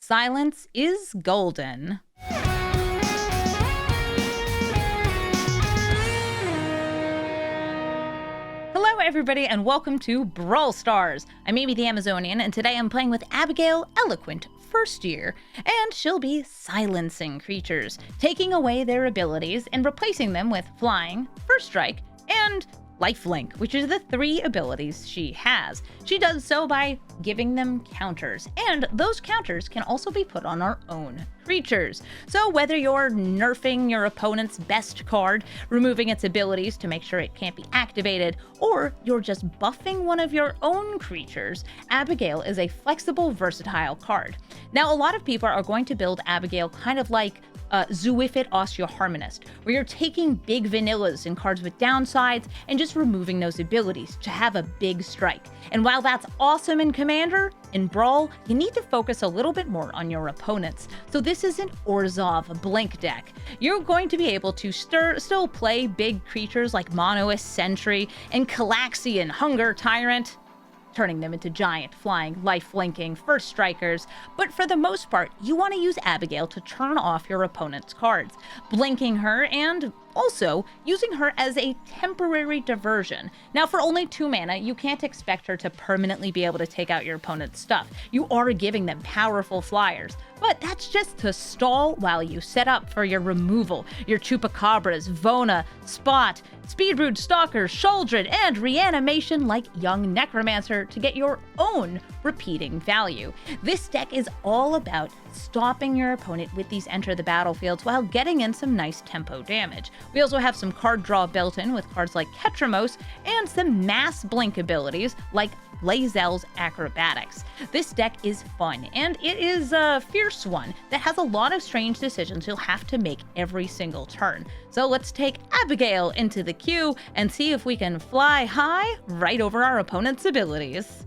Silence is golden. Hello everybody and welcome to Brawl Stars. I'm Amy the Amazonian and today I'm playing with Abigale Eloquent first year, and she'll be silencing creatures, taking away their abilities and replacing them with flying, first strike, and lifelink, which are the three abilities she has. She does so by giving them counters, and those counters can also be put on our own creatures. So whether you're nerfing your opponent's best card, removing its abilities to make sure it can't be activated, or you're just buffing one of your own creatures, Abigale is a flexible, versatile card. Now, a lot of people are going to build Abigale kind of like Zoifit Osteoharmonist, where you're taking big vanillas and cards with downsides and just removing those abilities to have a big strike. And while that's awesome in Commander, in Brawl, you need to focus a little bit more on your opponents. So this is an Orzhov Blink deck. You're going to be able to still play big creatures like Monoist Sentry and Calaxian Hunger Tyrant, turning them into giant, flying, life-linking first strikers, but for the most part, you want to use Abigale to turn off your opponent's cards, blinking her and also using her as a temporary diversion. Now, for only 2 mana, you can't expect her to permanently be able to take out your opponent's stuff. You are giving them powerful flyers, but that's just to stall while you set up for your removal, your Chupacabras, Vona, Spot, Speedbrood, Stalker, Shouldred, and Reanimation like Young Necromancer to get your own repeating value. This deck is all about stopping your opponent with these enter the battlefields while getting in some nice tempo damage. We also have some card draw built in with cards like Ketramos and some mass blink abilities like Lae'zel's Acrobatics. This deck is fun, and it is a fierce one that has a lot of strange decisions you'll have to make every single turn. So let's take Abigale into the queue and see if we can fly high right over our opponent's abilities.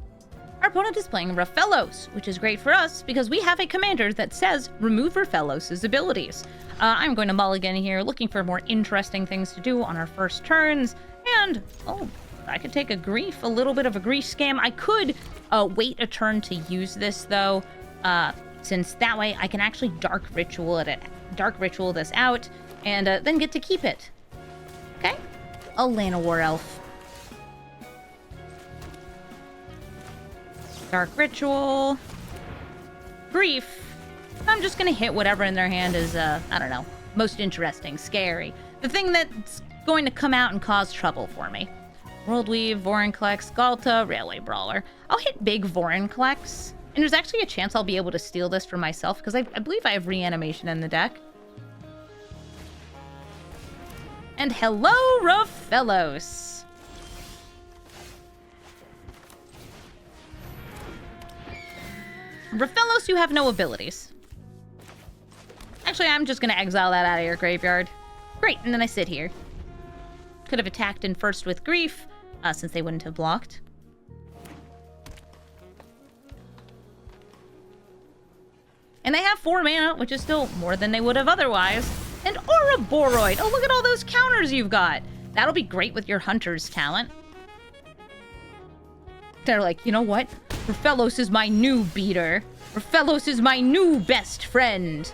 Our opponent is playing Rafellos, which is great for us because we have a commander that says remove Rafellos' abilities. I'm going to mulligan here, looking for more interesting things to do on our first turns, and I could take a little bit of a grief scam. I could wait a turn to use this though, since that way I can actually dark ritual this out, and then get to keep it. Okay, a Llanowar Elf. Dark Ritual. Grief. I'm just gonna hit whatever in their hand is, I don't know, most interesting, scary. The thing that's going to come out and cause trouble for me. Worldweave, Vorinclex, Galta, Railway Brawler. I'll hit big Vorinclex, and there's actually a chance I'll be able to steal this for myself, because I believe I have Reanimation in the deck. And hello, Rafellos! Rafellos, you have no abilities. Actually, I'm just gonna exile that out of your graveyard. Great, and then I sit here. Could have attacked in first with Grief, since they wouldn't have blocked. And they have 4 mana, which is still more than they would have otherwise. And Ouroboros! Oh, look at all those counters you've got! That'll be great with your Hunter's talent. They're like, you know what? Rafellos is my new beater. Rafellos is my new best friend.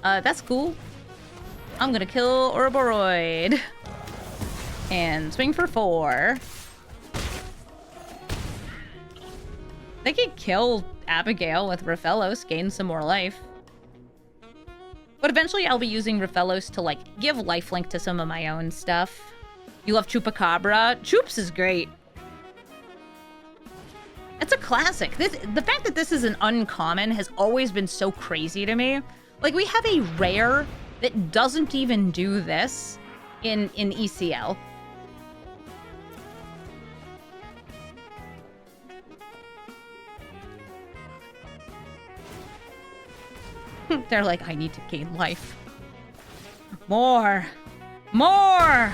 That's cool. I'm gonna kill Ouroboros. And swing for 4. They could kill Abigale with Rafellos, gain some more life. But eventually I'll be using Rafellos to, like, give lifelink to some of my own stuff. You love Chupacabra? Chups is great. It's a classic. The fact that this is an uncommon has always been so crazy to me. Like, we have a rare that doesn't even do this in ECL. They're like, I need to gain life. More! More!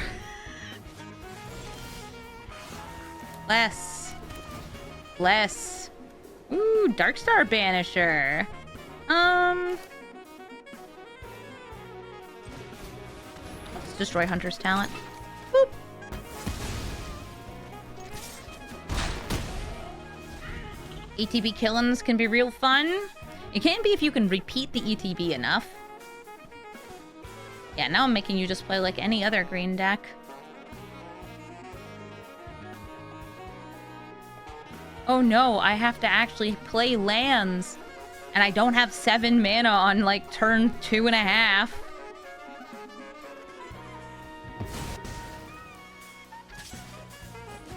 Less. Less. Ooh, Darkstar Banisher. Let's destroy Hunter's talent. Boop. ATB killings can be real fun. It can be if you can repeat the ETB enough. Yeah, now I'm making you just play like any other green deck. Oh no, I have to actually play lands. And I don't have 7 mana on like turn 2.5.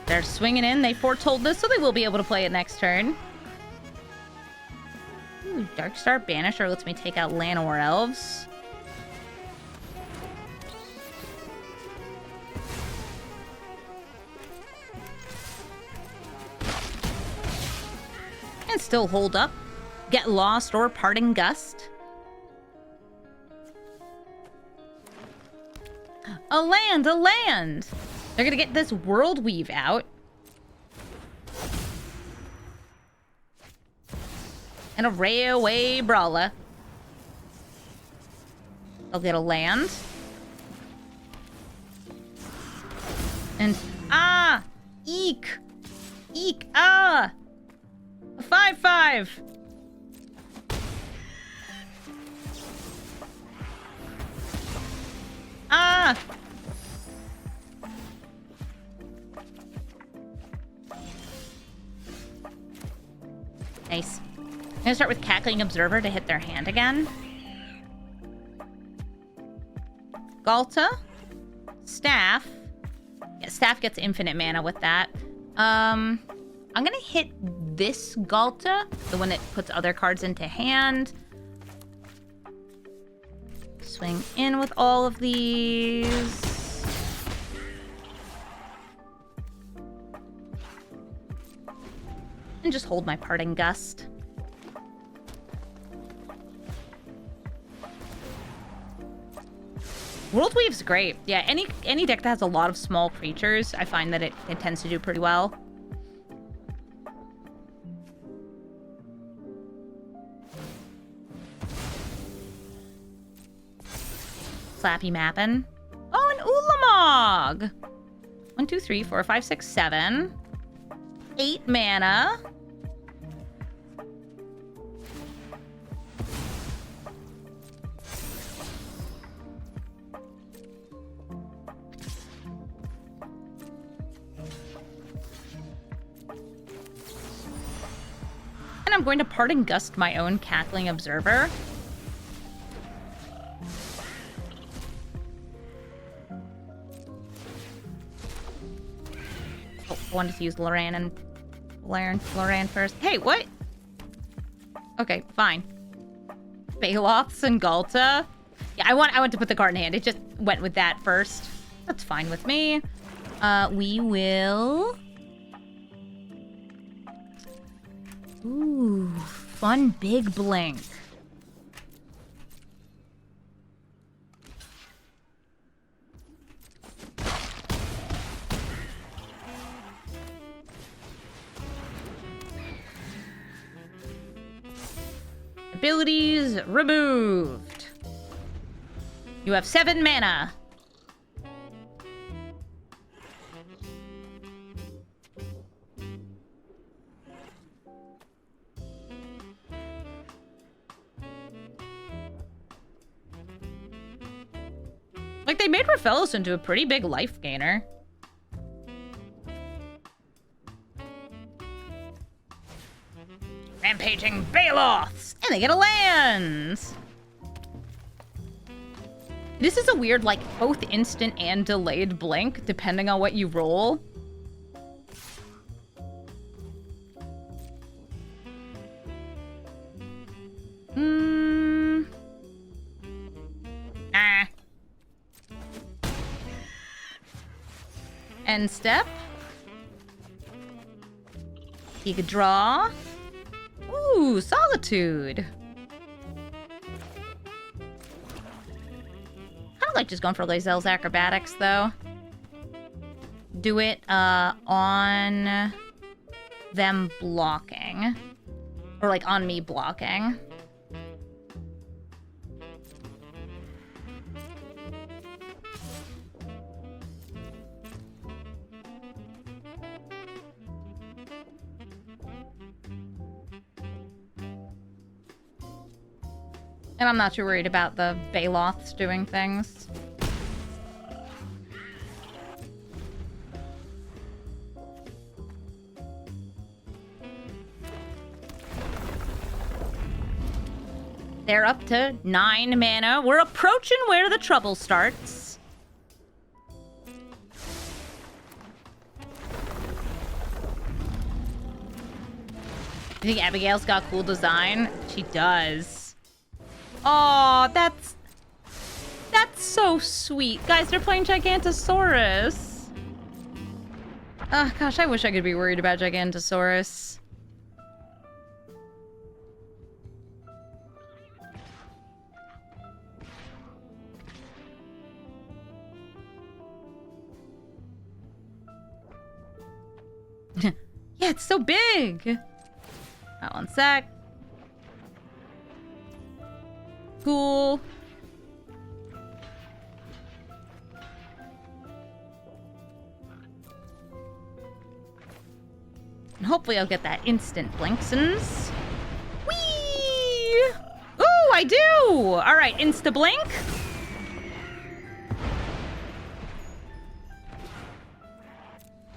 They're swinging in. They foretold this, so they will be able to play it next turn. Ooh, Darkstar Banisher lets me take out Llanowar Elves. And still hold up. Get Lost or Parting Gust. A land, a land! They're gonna get this World Weave out. And a Railway Brawler. They'll get a land. And, eek! Eek, A 5/5! Nice. I'm gonna start with Cackling Observer to hit their hand again. Galta. Staff. Yeah, Staff gets infinite mana with that. I'm gonna hit this Galta, the one that puts other cards into hand. Swing in with all of these. And just hold my Parting Gust. World Weave's great. Yeah, any deck that has a lot of small creatures, I find that it tends to do pretty well. Slappy Mappin'. Oh, an Ulamog! 1, 2, 3, 4, 5, 6, 7. 8 mana. And I'm going to Parting Gust my own Cackling Observer. Oh, I wanted to use Loran first. Hey, what? Okay, fine. Baloths and Galta. Yeah, I want to put the card in hand. It just went with that first. That's fine with me. We will... Ooh, fun big blink. Abilities removed. You have 7 mana. Like, they made Raphaelos into a pretty big life gainer. Rampaging Baloths! And they get a land! This is a weird, like, both instant and delayed blink, depending on what you roll. End step. You could draw. Ooh, Solitude. I like just going for Lae'zel's Acrobatics, though. Do it on them blocking. Or, like, on me blocking. And I'm not too worried about the Baloths doing things. They're up to 9 mana. We're approaching where the trouble starts. You think Abigail's got cool design? She does. Oh, that's so sweet. Guys, they're playing Gigantosaurus. Oh, gosh, I wish I could be worried about Gigantosaurus. Yeah, it's so big. One sec. Cool. And hopefully I'll get that instant Blinksons. Whee! Ooh, I do! Alright, insta-blink.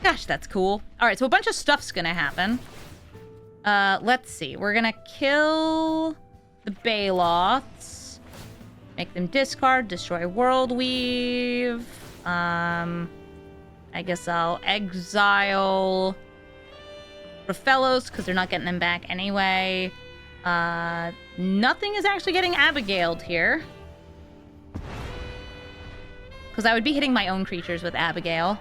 Gosh, that's cool. Alright, so a bunch of stuff's gonna happen. Let's see. We're gonna kill the Baloths. Make them discard, destroy World Weave. I guess I'll exile Rafellos because they're not getting them back anyway. Nothing is actually getting Abigailed here. Because I would be hitting my own creatures with Abigale.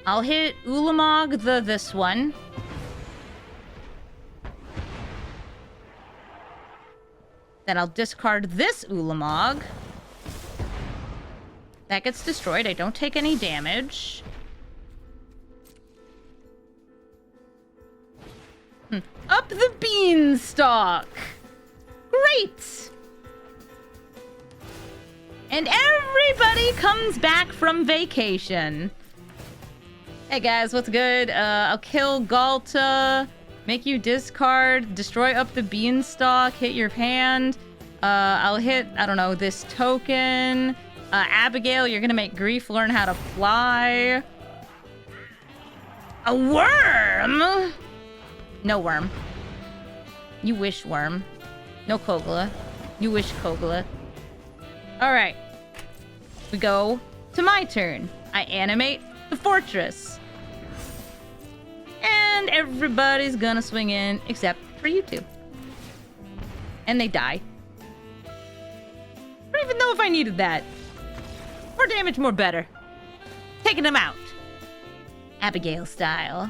I'll hit Ulamog this one. Then I'll discard this Ulamog. That gets destroyed. I don't take any damage. Up the beanstalk! Great! And everybody comes back from vacation. Hey guys, what's good? I'll kill Galta, make you discard, destroy up the beanstalk, hit your hand. I'll hit, I don't know, this token. Abigale, you're gonna make Grief learn how to fly. A worm? No worm. You wish worm. No Kogla. You wish Kogla. Alright. We go to my turn. I animate the fortress. And everybody's gonna swing in except for you two. And they die. I don't even know if I needed that. More damage, more better. Taking them out. Abigale style.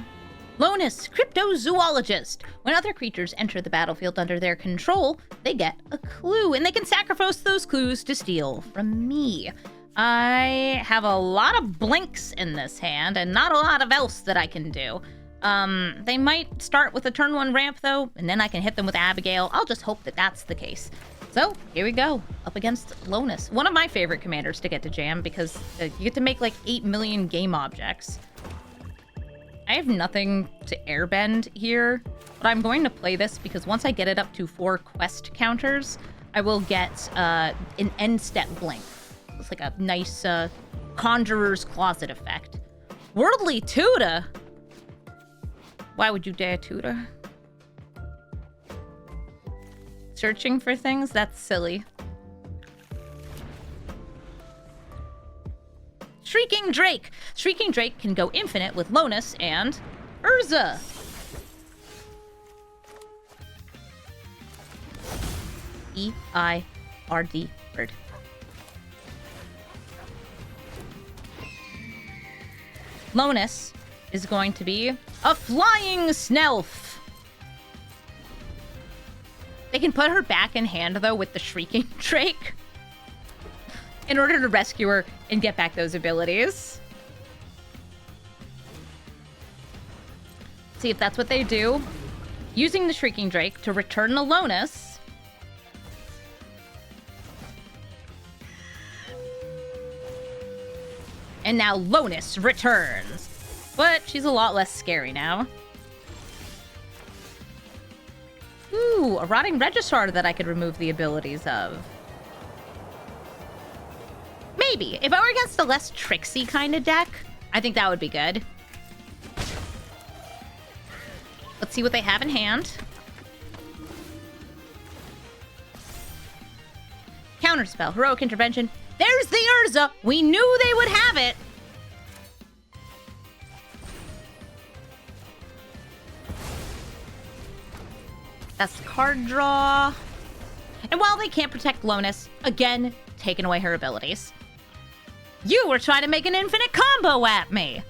Lonus, cryptozoologist. When other creatures enter the battlefield under their control, they get a clue, and they can sacrifice those clues to steal from me. I have a lot of blinks in this hand, and not a lot of else that I can do. They might start with a turn 1 ramp, though, and then I can hit them with Abigale. I'll just hope that that's the case. So, here we go, up against Lonus. One of my favorite commanders to get to jam, because you get to make like 8 million game objects. I have nothing to airbend here, but I'm going to play this because once I get it up to 4 quest counters, I will get an end step blink. It's like a nice Conjurer's Closet effect. Worldly Tutor? Why would you dare tutor? Searching for things? That's silly. Shrieking Drake! Shrieking Drake can go infinite with Lonus and Urza. E-I-R-D, bird. Lonus is going to be a flying Snelf. They can put her back in hand, though, with the Shrieking Drake in order to rescue her and get back those abilities. See if that's what they do. Using the Shrieking Drake to return the Lonus. And now Lonus returns. But she's a lot less scary now. Ooh, a Rotting Registrar that I could remove the abilities of. Maybe. If I were against a less tricksy kind of deck, I think that would be good. Let's see what they have in hand. Counterspell, Heroic Intervention. There's the Urza! We knew they would have it! That's the card draw. And while they can't protect Lonis, again, taking away her abilities. You were trying to make an infinite combo at me!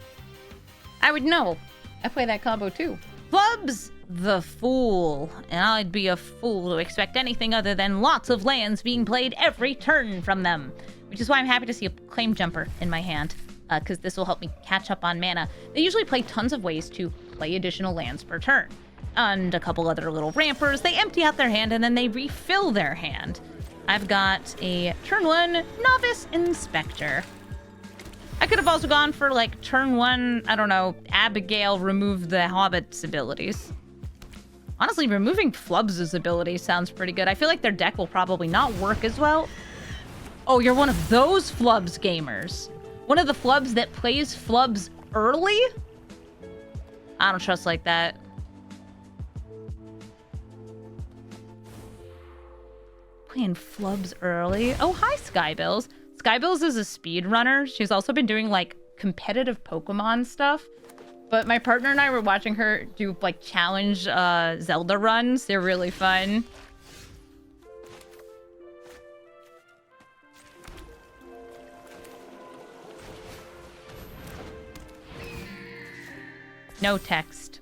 I would know. I play that combo too. Flubs the Fool. And I'd be a fool to expect anything other than lots of lands being played every turn from them. Which is why I'm happy to see a Claim Jumper in my hand. Because this will help me catch up on mana. They usually play tons of ways to play additional lands per turn. And a couple other little rampers. They empty out their hand and then they refill their hand. I've got a turn 1 Novice Inspector. I could have also gone for, like, turn 1, I don't know, Abigale remove the Hobbit's abilities. Honestly, removing Flubs' abilities sounds pretty good. I feel like their deck will probably not work as well. Oh, you're one of those Flubs gamers. One of the Flubs that plays Flubs early? I don't trust like that. Playing Flubs early. Oh, hi, Skybills. Skybills is a speedrunner. She's also been doing, like, competitive Pokemon stuff. But my partner and I were watching her do, like, challenge Zelda runs. They're really fun. No text.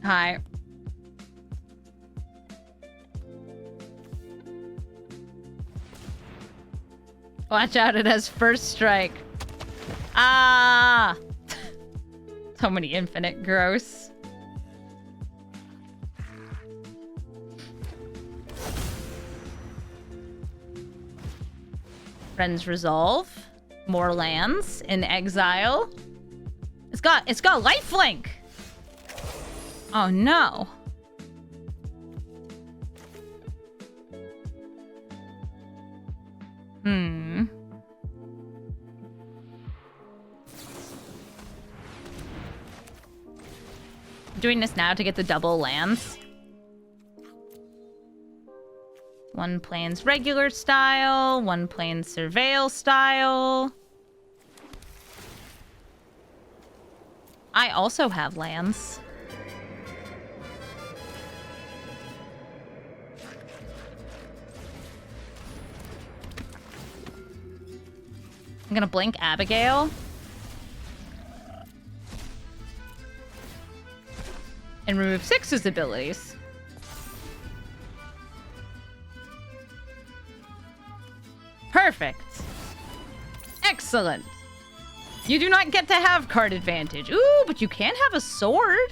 Hi. Watch out, it has first strike. Ah! So many infinite gross. Friends Resolve. More lands in exile. It's got lifelink! Oh no. Doing this now to get the double lands. One plains regular style, one plains surveil style. I also have lands. I'm gonna blink Abigale. And remove 6's abilities. Perfect. Excellent. You do not get to have card advantage. Ooh, but you can have a sword.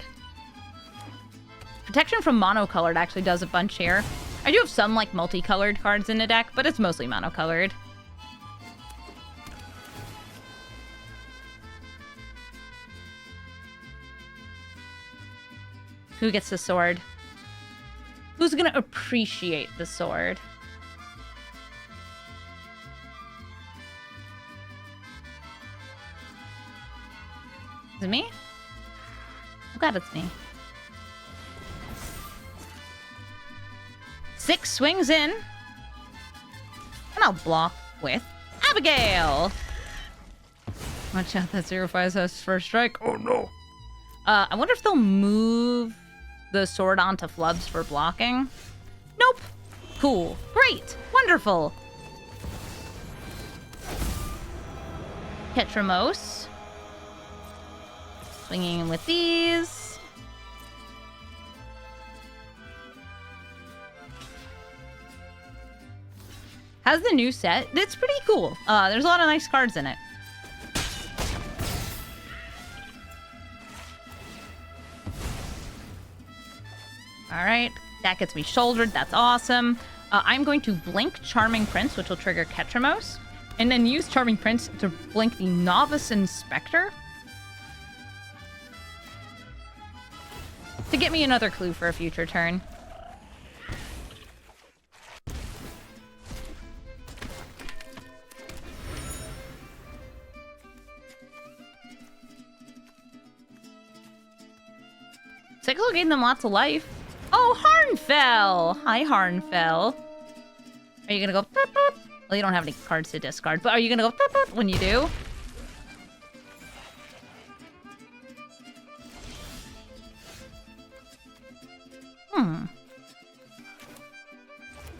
Protection from monocolored actually does a bunch here. I do have some, like, multicolored cards in the deck, but it's mostly monocolored. Who gets the sword? Who's gonna appreciate the sword? Is it me? Oh god, it's me. 6 swings in. And I'll block with Abigale. Watch out, that 0/5 has first strike. Oh no. I wonder if they'll move the sword onto Flubs for blocking. Nope. Cool. Great. Wonderful. Petramos. Swinging in with these. How's the new set? It's pretty cool. There's a lot of nice cards in it. All right, that gets me shouldered. That's awesome. I'm going to blink Charming Prince, which will trigger Ketramos. And then use Charming Prince to blink the Novice Inspector to get me another clue for a future turn. Cyclo gave them lots of life. Oh, Harnfell! Hi, Harnfell. Are you gonna go... Boop, boop? Well, you don't have any cards to discard, but are you gonna go... Boop, boop when you do?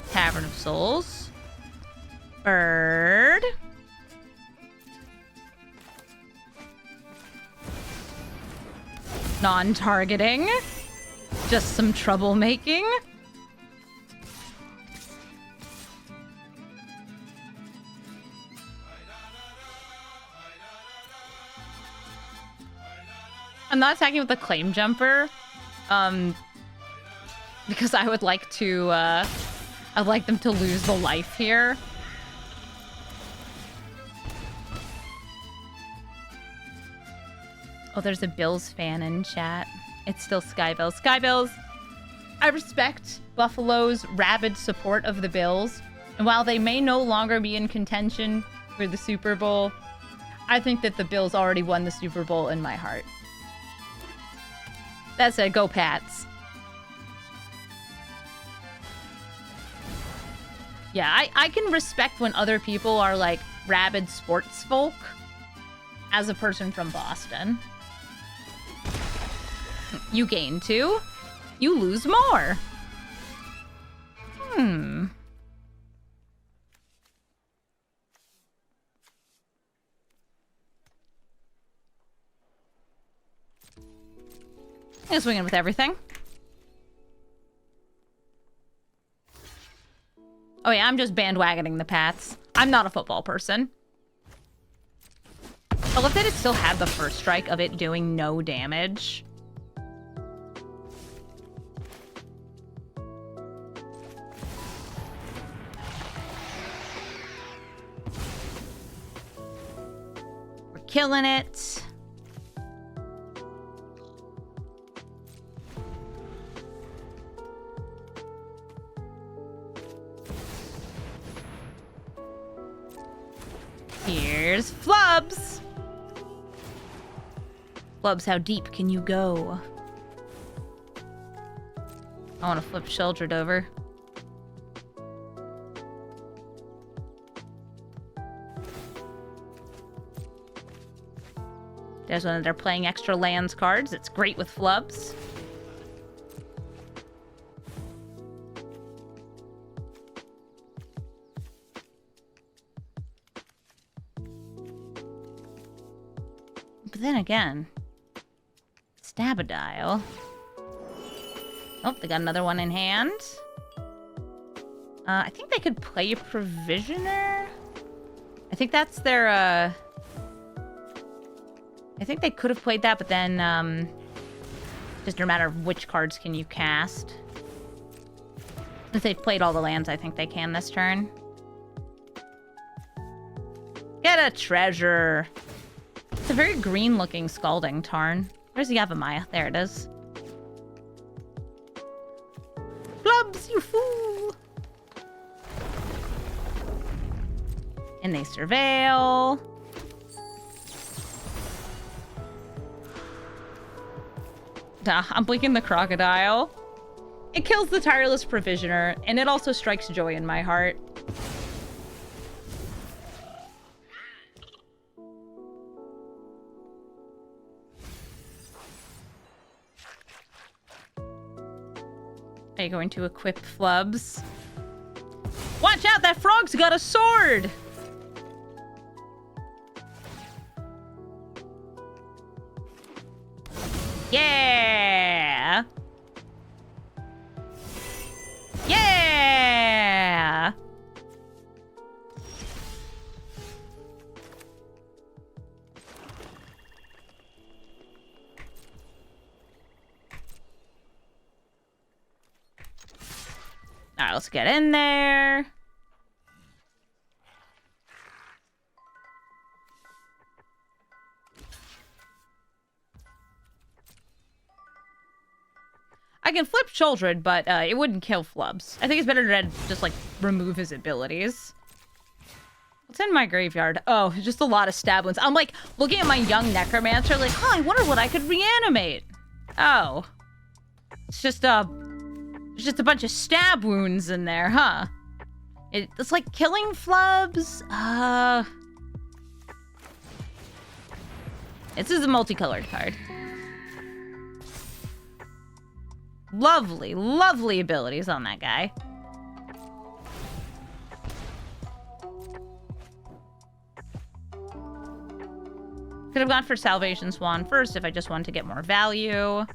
Tavern of Souls. Bird. Non-targeting. Just some troublemaking. I'm not attacking with the Claim Jumper. Because I would like to, I'd like them to lose the life here. Oh, there's a Bills fan in chat. It's still Skybills. Skybills, I respect Buffalo's rabid support of the Bills. And while they may no longer be in contention for the Super Bowl, I think that the Bills already won the Super Bowl in my heart. That said, go Pats. Yeah, I can respect when other people are like rabid sports folk as a person from Boston. You gain 2. You lose more. I'm swing in with everything. Oh yeah, I'm just bandwagoning the Pats. I'm not a football person. I love that it still had the first strike of it doing no damage. We're killing it. Here's Flubs. Flubs, how deep can you go? I want to flip Sheldred over. There's one of their playing extra lands cards. It's great with Flubs. But then again, Abigale. Oh, they got another one in hand. I think they could play a Provisioner. I think that's their, I think they could have played that, but then, just no matter which cards can you cast. Since they've played all the lands, I think they can this turn. Get a treasure. It's a very green-looking Scalding Tarn. Where's the Yavimaya? There it is. Flubs, you fool! And they surveil. I'm blinking the Crocodile. It kills the Tireless Provisioner, and it also strikes joy in my heart. Are you going to equip Flubs? Watch out, that frog's got a sword! Yeah! Yeah! Alright, let's get in there. I can flip Children, but it wouldn't kill Flubs. I think it's better to just, like, remove his abilities. What's in my graveyard? Oh, just a lot of stab wounds. I'm, like, looking at my young Necromancer, like, oh, I wonder what I could reanimate. Oh. It's just a bunch of stab wounds in there, huh? It's like killing Flubs. This is a multicolored card. Lovely, lovely abilities on that guy. Could have gone for Salvation Swan first if I just wanted to get more value.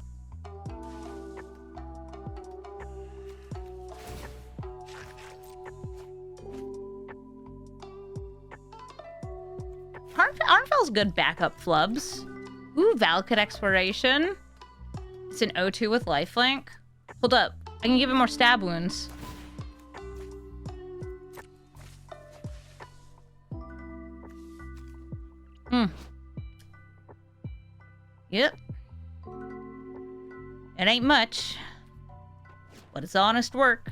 Arnfel's good backup Flubs. Ooh, Valakut Exploration. It's an O2 with lifelink. Hold up. I can give him more stab wounds. Yep. It ain't much, but it's honest work.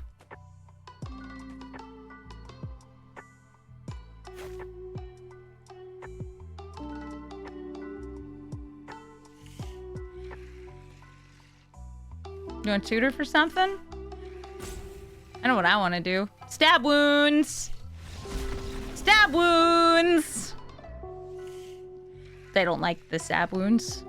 You want to tutor for something? I know what I want to do. Stab wounds! Stab wounds! They don't like the stab wounds.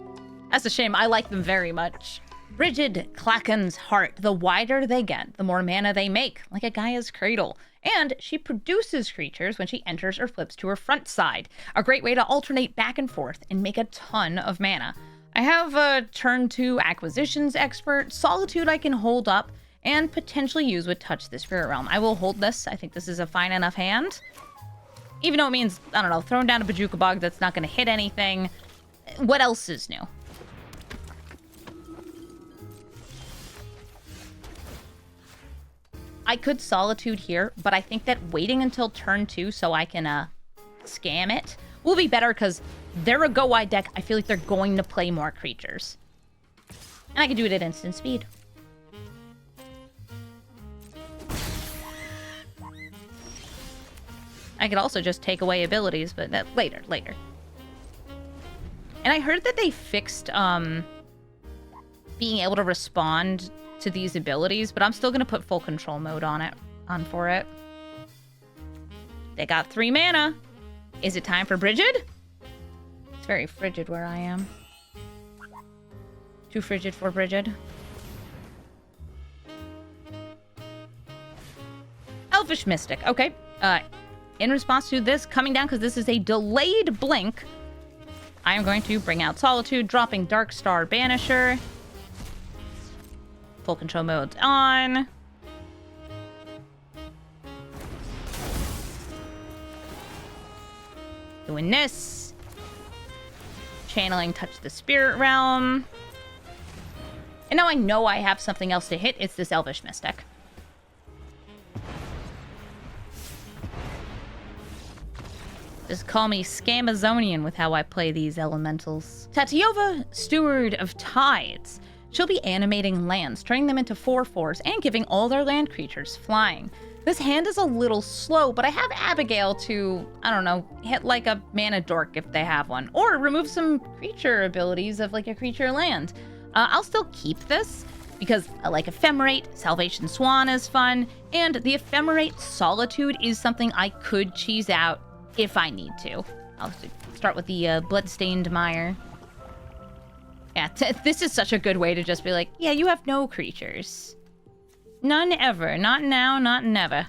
That's a shame. I like them very much. Brigid Klaken's Heart. The wider they get, the more mana they make, like a Gaia's Cradle. And she produces creatures when she enters or flips to her front side. A great way to alternate back and forth and make a ton of mana. I have a turn 2 Acquisitions Expert, Solitude I can hold up, and potentially use with Touch the Spirit Realm. I will hold this. I think this is a fine enough hand. Even though it means, I don't know, throwing down a Bajuka Bog that's not going to hit anything. What else is new? I could Solitude here, but I think that waiting until turn 2 so I can scam it will be better because they're a go wide deck. I feel like they're going to play more creatures. And I can do it at instant speed. I could also just take away abilities, but later. And I heard that they fixed being able to respond to these abilities, but I'm still going to put full control mode on for it. They got 3 mana. Is it time for Brigid? It's very frigid where I am. Too frigid for Brigid. Elvish Mystic. Okay. In response to this coming down, because this is a delayed blink, I am going to bring out Solitude, dropping Darkstar Banisher. Full control mode's on. Doing this. Channeling Touch the Spirit Realm. And now I know I have something else to hit. It's this Elvish Mystic. Just call me Scamazonian with how I play these elementals. Tatiova, Steward of Tides. She'll be animating lands, turning them into 4/4s, and giving all their land creatures flying. This hand is a little slow, but I have Abigale to, I don't know, hit like a mana dork if they have one. Or remove some creature abilities of like a creature land. I'll still keep this, because I like Ephemerate, Salvation Swan is fun, and the Ephemerate Solitude is something I could cheese out if I need to. I'll start with the Bloodstained Mire. Yeah, this is such a good way to just be like, yeah, you have no creatures. None ever. Not now, not never.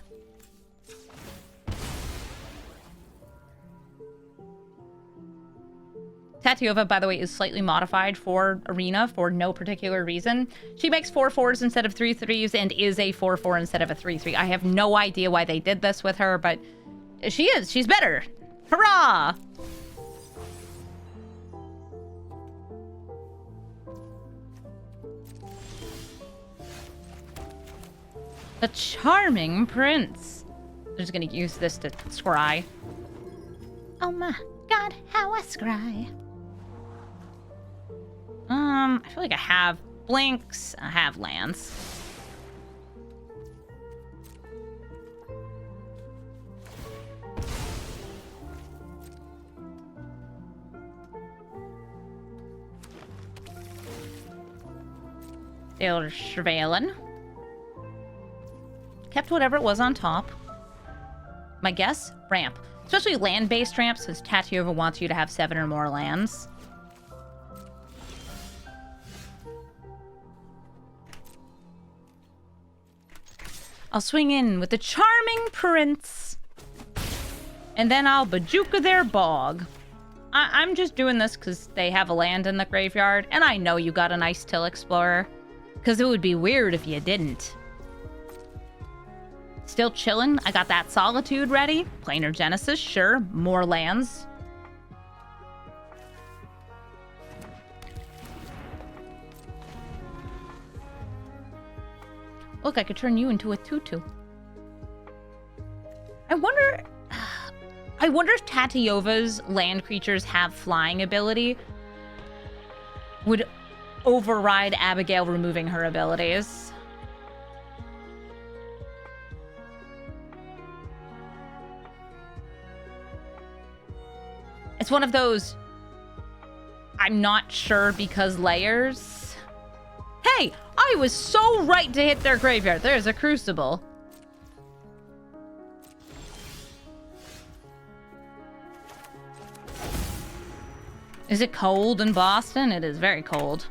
Tatiova, by the way, is slightly modified for Arena for no particular reason. She makes 4/4s instead of 3/3s and is a 4/4 instead of a 3/3. I have no idea why they did this with her, but she is. She's better. Hurrah! The Charming Prince. I'm just gonna use this to scry. Oh my god, how I scry. I feel like I have blinks. I have lands. They're surveilling. Kept whatever it was on top. My guess? Ramp. Especially land-based ramps, since Tatiova wants you to have 7 or more lands. I'll swing in with the Charming Prince. And then I'll Bajuka their bog. I'm just doing this because they have a land in the graveyard, and I know you got a nice Till Explorer. Because it would be weird if you didn't. Still chillin'. I got that Solitude ready. Planar Genesis, sure. More lands. Look, I could turn you into a tutu. I wonder if Tatiova's land creatures have flying ability. Would override Abigale removing her abilities. It's one of those I'm not sure because layers. Hey, I was so right to hit their graveyard. There's a Crucible. Is it cold in Boston? It is very cold.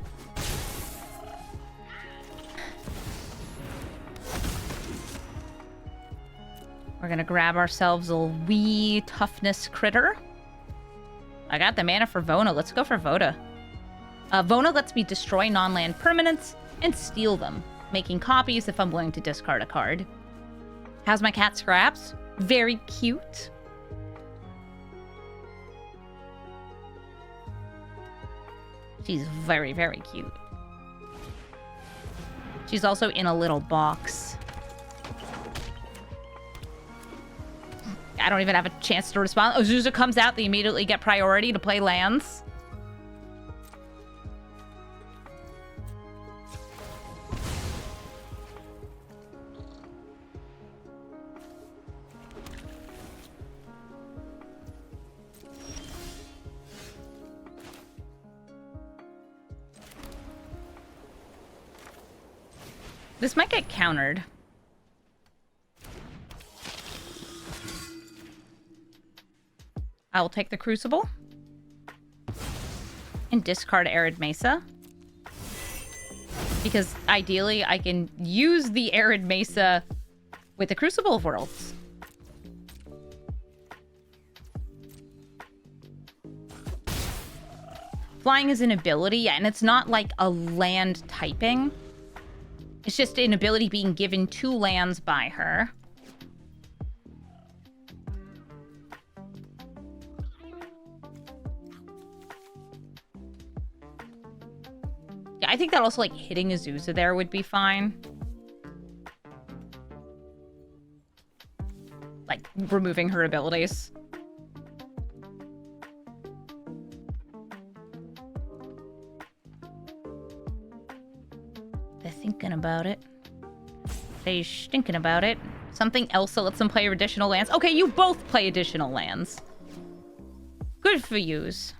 We're gonna grab ourselves a wee toughness critter. I got the mana for Vona. Let's go for Voda. Vona lets me destroy non-land permanents and steal them, making copies if I'm willing to discard a card. How's my cat Scraps? Very cute. She's very, very cute. She's also in a little box. I don't even have a chance to respond. Azusa comes out, they immediately get priority to play lands. This might get countered. I will take the Crucible and discard Arid Mesa. Because ideally I can use the Arid Mesa with the Crucible of Worlds. Flying is an ability, yeah, and it's not like a land typing. It's just an ability being given 2 lands by her. Yeah, I think that also, like, hitting Azusa there would be fine. Like, removing her abilities. They're thinking about it. They're thinking about it. Something else that lets them play additional lands. Okay, you both play additional lands. Good for yous.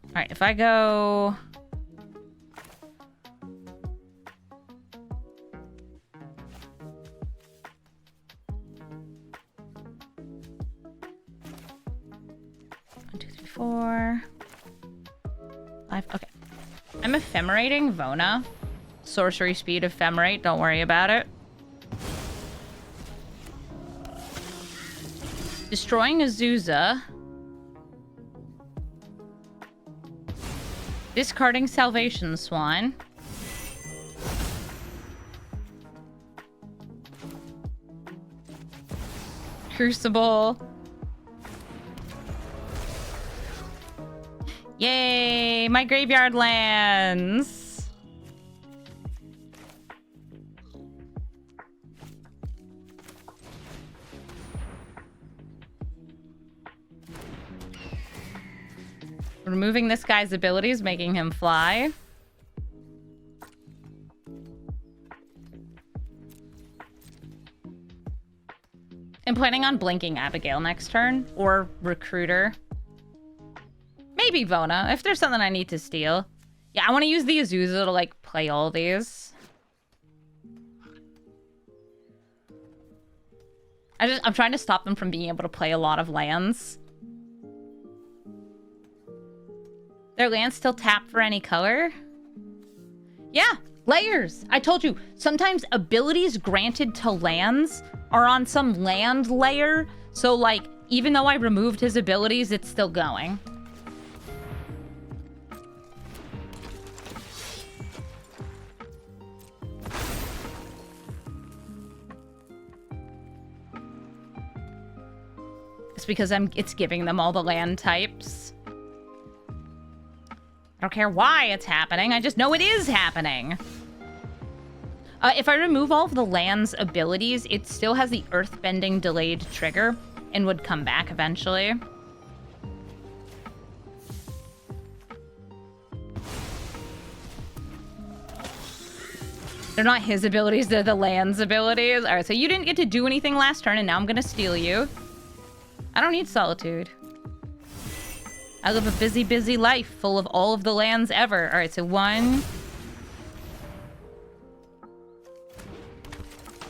Alright, if I go... One, two, three, 4... 5, okay. I'm ephemerating Vona. Sorcery speed ephemerate, don't worry about it. Destroying Azusa. Discarding Salvation Swan. Crucible. Yay! My graveyard lands! Removing this guy's abilities, making him fly. I'm planning on blinking Abigale next turn, or Recruiter. Maybe Vona, if there's something I need to steal. Yeah, I want to use the Azusa to, like, play all these. I'm trying to stop them from being able to play a lot of lands. Their lands still tap for any color? Yeah, layers. I told you, sometimes abilities granted to lands are on some land layer. So, like, even though I removed his abilities, it's still going. It's because it's giving them all the land types. I don't care why it's happening. I just know it is happening. If I remove all of the land's abilities, it still has the earthbending delayed trigger and would come back eventually. They're not his abilities, they're the land's abilities. All right, so you didn't get to do anything last turn, and now I'm going to steal you. I don't need solitude. I live a busy, busy life full of all of the lands ever. All right, so 1,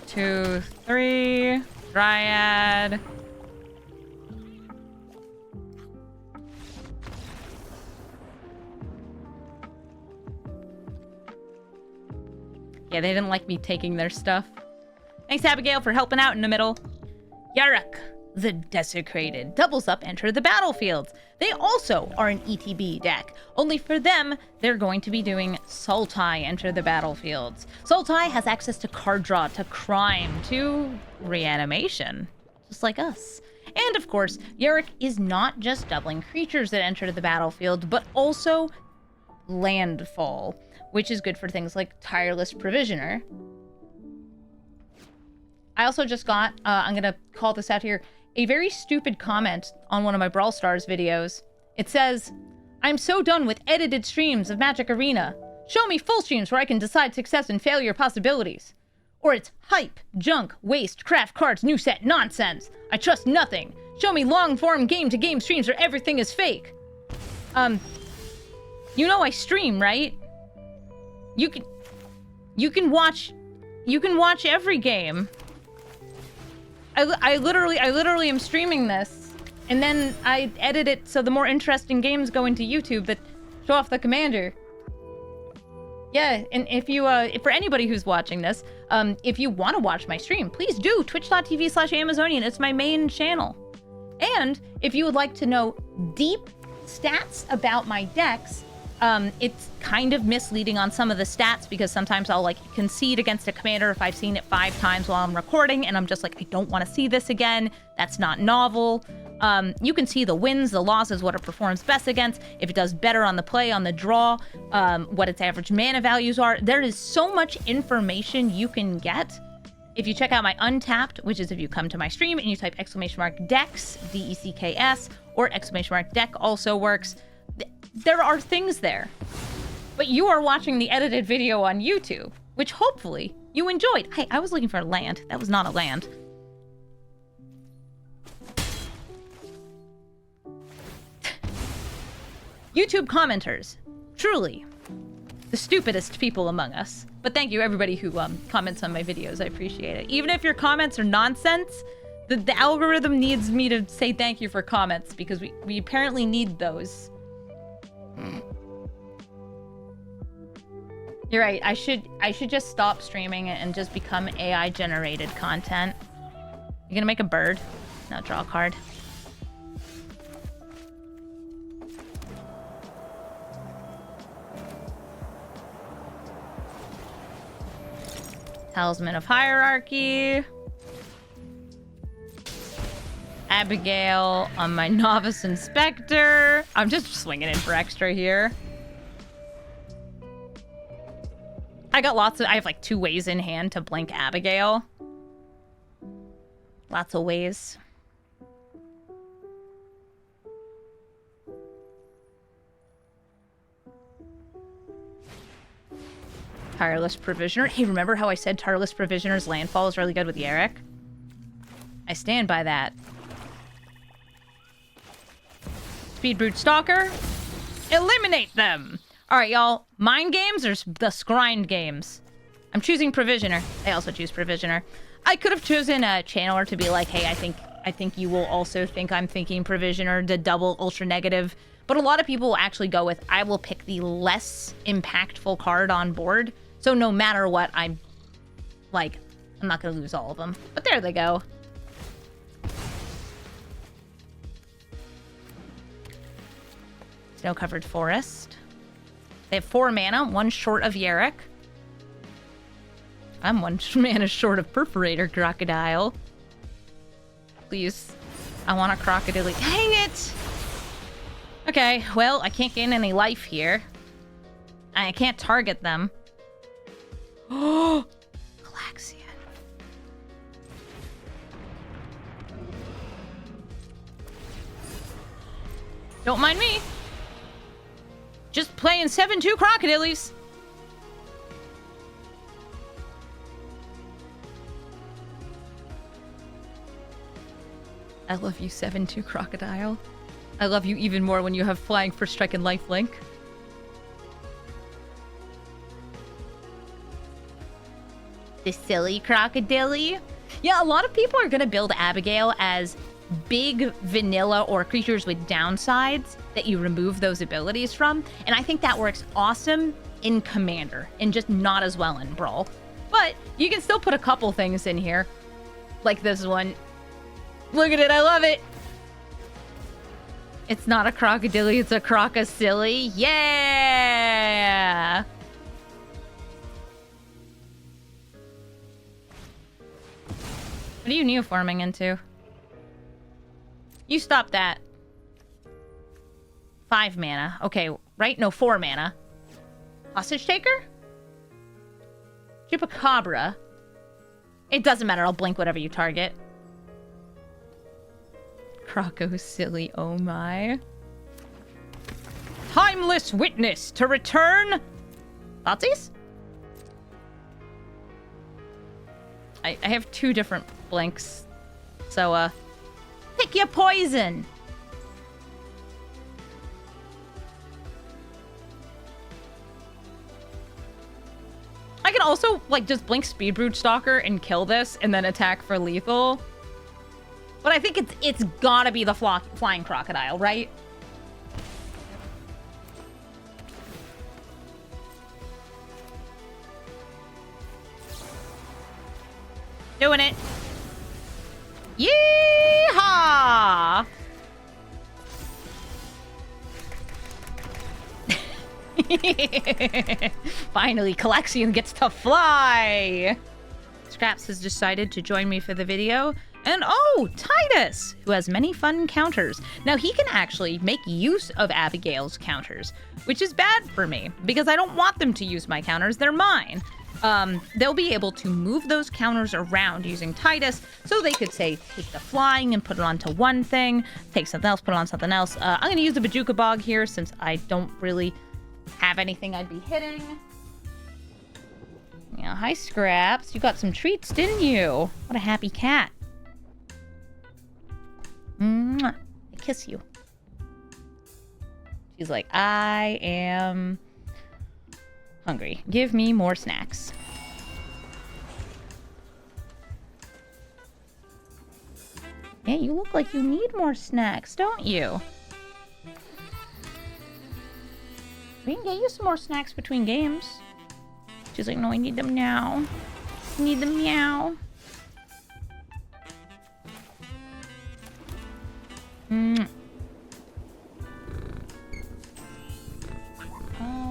2, 3, Dryad. Yeah, they didn't like me taking their stuff. Thanks, Abigale, for helping out in the middle. Yarok, the Desecrated. Doubles up, enter the battlefield. They also are an ETB deck. Only for them, they're going to be doing Sultai, enter the battlefields. Sultai has access to card draw, to crime, to reanimation. Just like us. And of course, Yarok is not just doubling creatures that enter the battlefield, but also landfall, which is good for things like Tireless Provisioner. I also just got, I'm going to call this out here, a very stupid comment on one of my Brawl Stars videos. It says, I'm so done with edited streams of Magic Arena. Show me full streams where I can decide success and failure possibilities. Or it's hype, junk, waste, craft cards, new set, nonsense. I trust nothing. Show me long-form game-to-game streams where everything is fake. You know I stream, right? You can watch every game. I literally am streaming this, and then I edit it so the more interesting games go into YouTube that show off the commander. Yeah, and if you, for anybody who's watching this, if you want to watch my stream, please do, twitch.tv/Amazonian. It's my main channel. And if you would like to know deep stats about my decks, it's kind of misleading on some of the stats because sometimes I'll like concede against a commander if I've seen it 5 times while I'm recording and I'm just like, I don't want to see this again. That's not novel. You can see the wins, the losses, what it performs best against, if it does better on the play, on the draw, what its average mana values are. There is so much information you can get if you check out my Untapped, which is if you come to my stream and you type !decks, D-E-C-K-S, or !deck also works. There are things there. But you are watching the edited video on YouTube, which hopefully you enjoyed. Hey, I was looking for a land. That was not a land. YouTube commenters. Truly the stupidest people among us. But thank you everybody who comments on my videos. I appreciate it. Even if your comments are nonsense, the algorithm needs me to say thank you for comments because we apparently need those. You're right. I should just stop streaming it and just become AI generated content. You gonna make a bird? No, draw a card. Talisman of Hierarchy. Abigale on my Novice Inspector. I'm just swinging in for extra here. I have like 2 ways in hand to blink Abigale. Lots of ways. Tireless Provisioner. Hey, remember how I said Tireless Provisioner's landfall is really good with Yarrick? I stand by that. Speed Brute Stalker. Eliminate them! Alright, y'all. Mind games or the Scrynd games? I'm choosing Provisioner. I also choose Provisioner. I could have chosen a Channeler to be like, hey, I think you will also think I'm thinking Provisioner, the double ultra negative. But a lot of people will actually go with, I will pick the less impactful card on board. So no matter what, I'm not going to lose all of them. But there they go. Snow-covered forest. They have 4 mana, 1 short of Yarrick. I'm 1 mana short of Perforator Crocodile. Please. I want a crocodile. Dang it! Okay, well, I can't gain any life here. I can't target them. Oh! Galaxian. Don't mind me. Just playing 7-2 Crocodiles. I love you, 7-2 Crocodile. I love you even more when you have Flying First Strike and Lifelink. The silly Crocodile. Yeah, a lot of people are going to build Abigale as big vanilla or creatures with downsides that you remove those abilities from. And I think that works awesome in Commander and just not as well in Brawl. But you can still put a couple things in here. Like this one. Look at it, I love it. It's not a crocodile, it's a crocosily. Yeah! What are you neoforming into? You stop that. 5 mana. Okay, right? No, 4 mana. Hostage Taker? Chupacabra. It doesn't matter, I'll blink whatever you target. Croco silly, oh my. Timeless Witness to return. Thoughtseize? I have 2 different blinks. So, pick your poison. I can also, like, just blink Speed Brute Stalker and kill this and then attack for lethal. But I think it's gotta be the Flying Crocodile, right? Doing it. Yeehaw! Finally, Galaxian gets to fly! Scraps has decided to join me for the video. And oh, Titus, who has many fun counters. Now, he can actually make use of Abigale's counters, which is bad for me, because I don't want them to use my counters. They're mine. They'll be able to move those counters around using Titus, so they could, say, take the flying and put it onto one thing, take something else, put it on something else. I'm going to use the Bajuka Bog here, since I don't really have anything I'd be hitting. Yeah, hi, Scraps. You got some treats, didn't you? What a happy cat. Mwah. I kiss you. She's like, I am hungry. Give me more snacks. Yeah, you look like you need more snacks, don't you? We can get you some more snacks between games. She's like, no, I need them now. I need them now.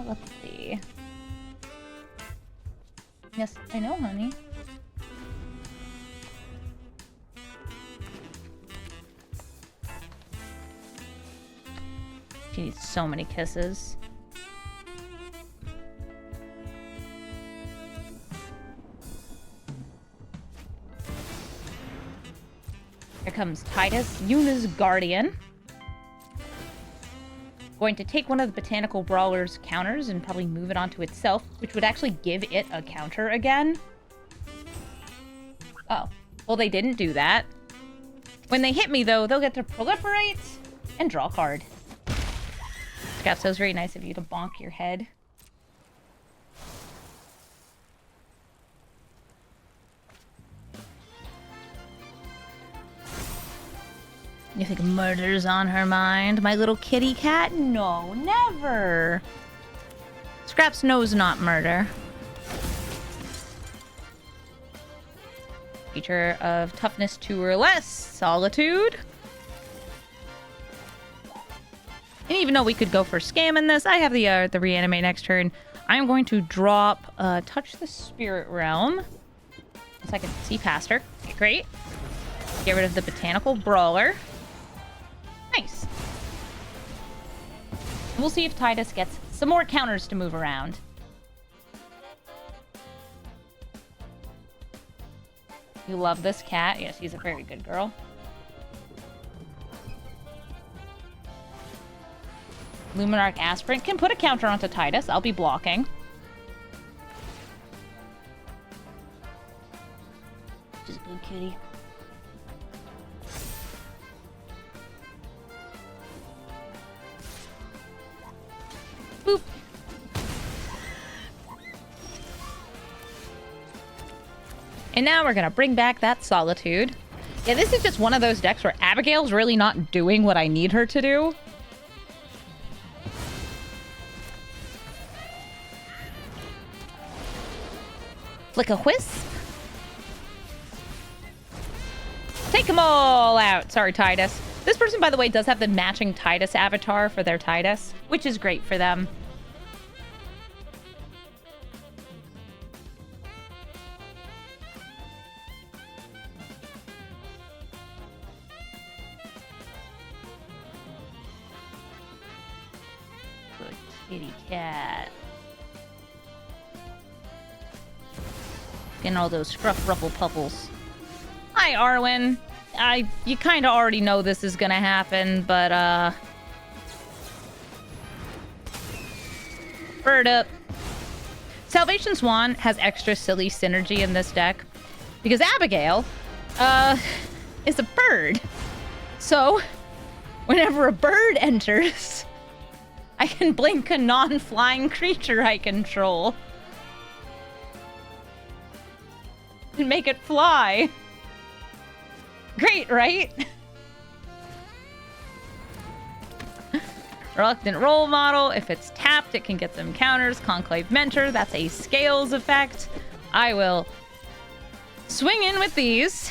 Let's see. Yes, I know, honey. She needs so many kisses. Here comes Titus, Yuna's guardian. Going to take one of the Botanical Brawler's counters and probably move it onto itself, which would actually give it a counter again. Oh, well, they didn't do that. When they hit me, though, they'll get to proliferate and draw a card. Scraps, that was very nice of you to bonk your head. You think murder's on her mind, my little kitty cat? No, never. Scraps knows not murder. Feature of toughness 2 or less. Solitude. And even though we could go for scamming this, I have the reanimate next turn. I'm going to drop Touch the Spirit Realm. So I can see past her. Okay, great. Get rid of the Botanical Brawler. Nice. We'll see if Titus gets some more counters to move around. You love this cat. Yes, he's a very good girl. Luminarch Aspirant can put a counter onto Titus. I'll be blocking. Just a good kitty. Boop. And now we're gonna bring back that Solitude. Yeah, this is just one of those decks where Abigale's really not doing what I need her to do. Flick a Whisk. Take them all out. Sorry, Titus. This person, by the way, does have the matching Titus avatar for their Titus, which is great for them. Good kitty cat. Getting all those scruff ruffle puffles. Hi, Arwen. You kind of already know this is gonna happen, but, Bird up. Salvation Swan has extra silly synergy in this deck because Abigale, is a bird. So, whenever a bird enters, I can blink a non-flying creature I control and make it fly. Great, right? Reluctant Role Model. If it's tapped, it can get some counters. Conclave Mentor. That's a scales effect. I will swing in with these.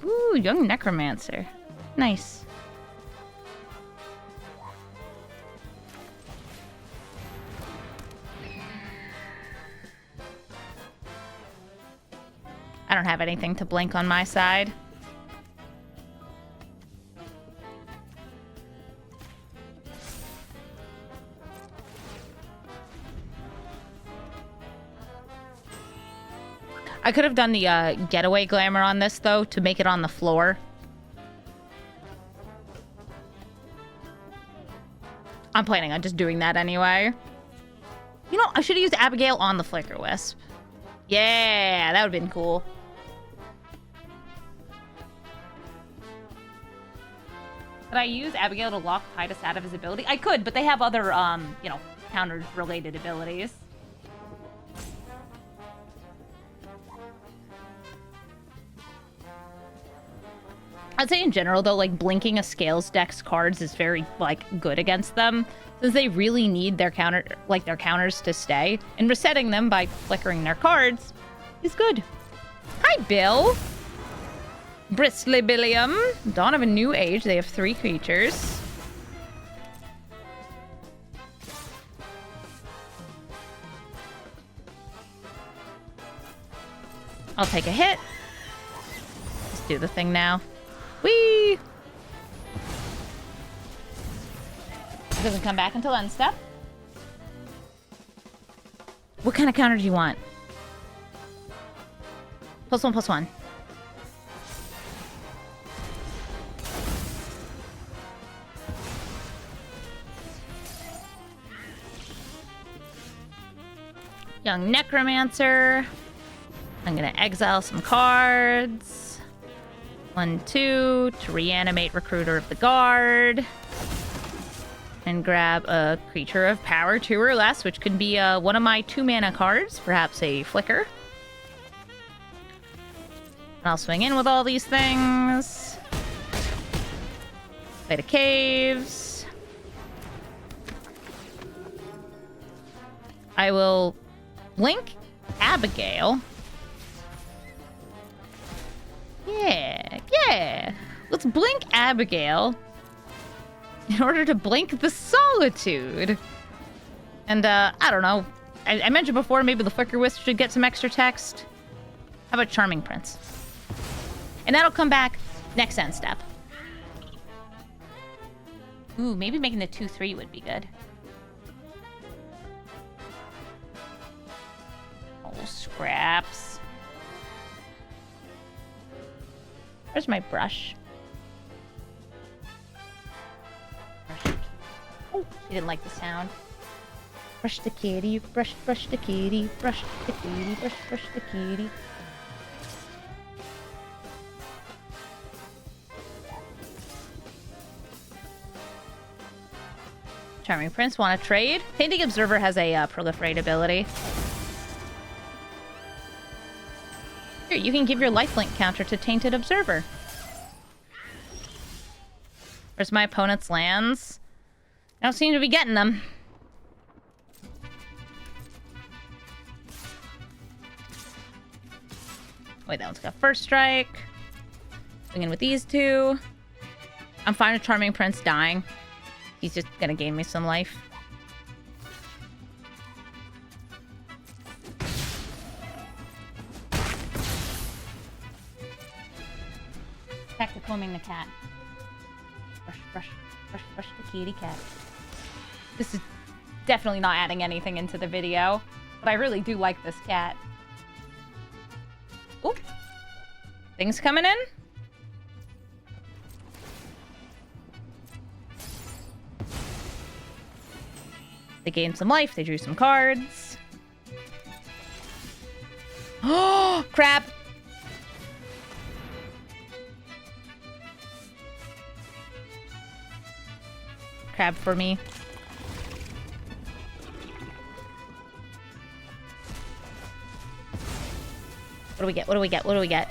Ooh, Young Necromancer. Nice. I don't have anything to blink on my side. I could have done the getaway glamour on this, though, to make it on the floor. I'm planning on just doing that anyway. You know, I should have used Abigale on the Flicker Wisp. Yeah, that would have been cool. Could I use Abigale to lock Titus out of his ability? I could, but they have other, you know, counter-related abilities. I'd say in general, though, like, blinking a Scales deck's cards is very, like, good against them, since they really need their their counters to stay, and resetting them by flickering their cards is good. Hi, Bill! Bristly Billiam. Dawn of a New Age. They have 3 creatures. I'll take a hit. Let's do the thing now. Whee! It doesn't come back until end step. What kind of counter do you want? +1/+1. Young Necromancer. I'm gonna exile some cards. 1, 2 to reanimate Recruiter of the Guard. And grab a creature of power 2 or less, which could be one of my 2-mana cards, perhaps a Flicker. And I'll swing in with all these things. Play the Caves. I will blink Abigale. Yeah. Let's blink Abigale in order to blink the Solitude. And, I don't know. I mentioned before, maybe the Flicker Wisp should get some extra text. How about Charming Prince? And that'll come back next end step. Ooh, maybe making the 2/3 would be good. Oh, scraps. Where's my brush? Oh, she didn't like the sound. Brush the kitty, brush the kitty, brush the kitty, brush the kitty. Charming Prince, want to trade? Tainting Observer has a proliferate ability. Here, you can give your lifelink counter to Tainted Observer. Where's my opponent's lands? I don't seem to be getting them. Wait, that one's got first strike. Swing in with these two. I'm fine with Charming Prince dying. He's just gonna gain me some life. Back to combing the cat. Brush the kitty cat. This is definitely not adding anything into the video, but I really do like this cat. Oop. Things coming in? They gained some life, they drew some cards. Oh, crap! Crab for me. What do we get? What do we get? What do we get?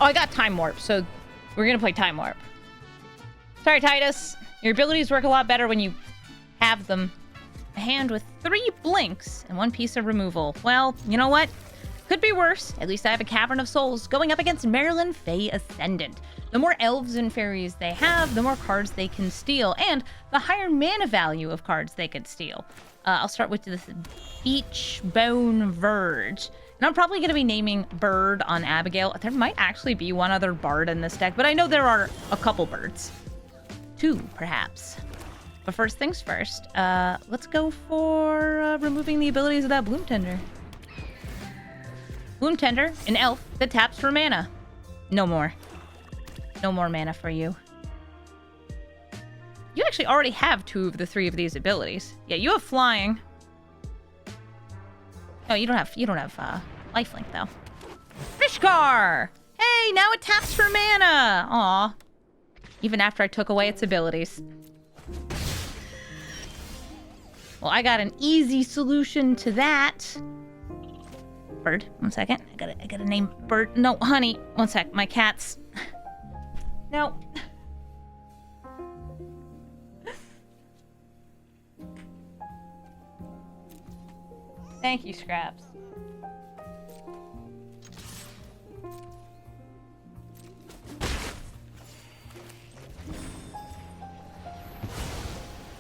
Oh, I got Time Warp, so we're gonna play Time Warp. Sorry, Titus. Your abilities work a lot better when you have them. A hand with 3 blinks and 1 piece of removal. Well, you know what? Could be worse. At least I have a Cavern of Souls going up against Marilyn Fae Ascendant. The more elves and fairies they have, the more cards they can steal, and the higher mana value of cards they could steal. I'll start with this Beach Bone Verge. And I'm probably going to be naming Bird on Abigale. There might actually be one other Bard in this deck, but I know there are a couple Birds. 2, perhaps. But first things first, let's go for removing the abilities of that Bloom Tender. Bloom Tender, an elf that taps for mana. No more. No more mana for you. You actually already have 2 of the 3 of these abilities. Yeah, you have flying. No, you don't have lifelink though. Fishcar! Hey, now it taps for mana! Aw. Even after I took away its abilities. Well, I got an easy solution to that. Bird, 1 second. I gotta name Bird. No, honey. 1 sec. My cat's. No. Thank you, Scraps.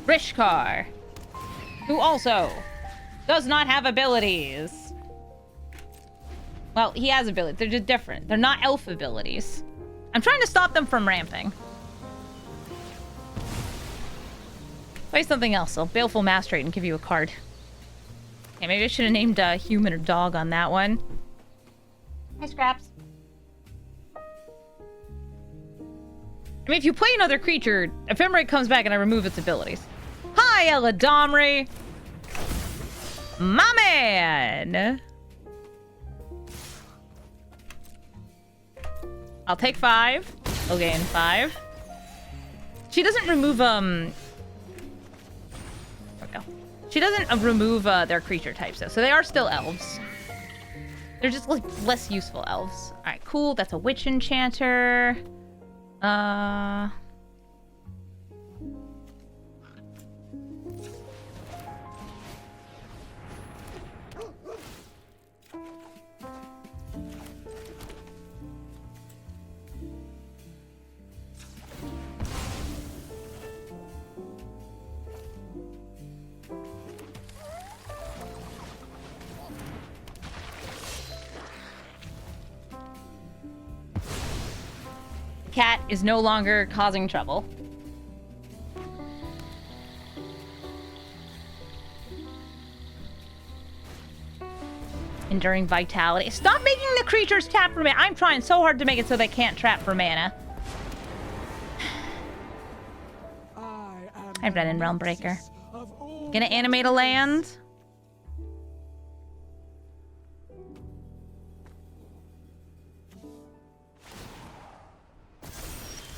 Rishkar, who also does not have abilities. Well, he has abilities. They're just different. They're not elf abilities. I'm trying to stop them from ramping. Play something else. I'll Baleful Masterate and give you a card. Okay, maybe I should have named human or dog on that one. Hi, Scraps. I mean, if you play another creature, Ephemerate comes back and I remove its abilities. Hi, Ella Domri! My man! I'll take 5. I'll gain 5. She doesn't remove, There we go. She doesn't remove their creature types, though, so they are still elves. They're just like less useful elves. Alright, cool. That's a witch enchanter. Cat is no longer causing trouble. Enduring vitality. Stop making the creatures tap for mana. I'm trying so hard to make it so they can't trap for mana. I've read in Realmbreaker. Gonna animate a land.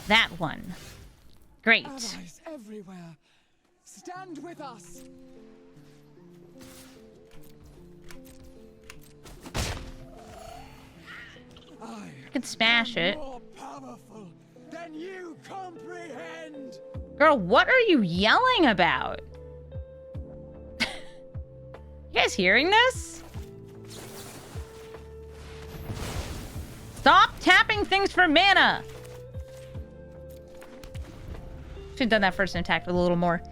That one. Great. Allies everywhere. Stand with us. I can smash it. More powerful than you comprehend. Girl, what are you yelling about? You guys hearing this? Stop tapping things for mana. Should have done that first attack with a little more.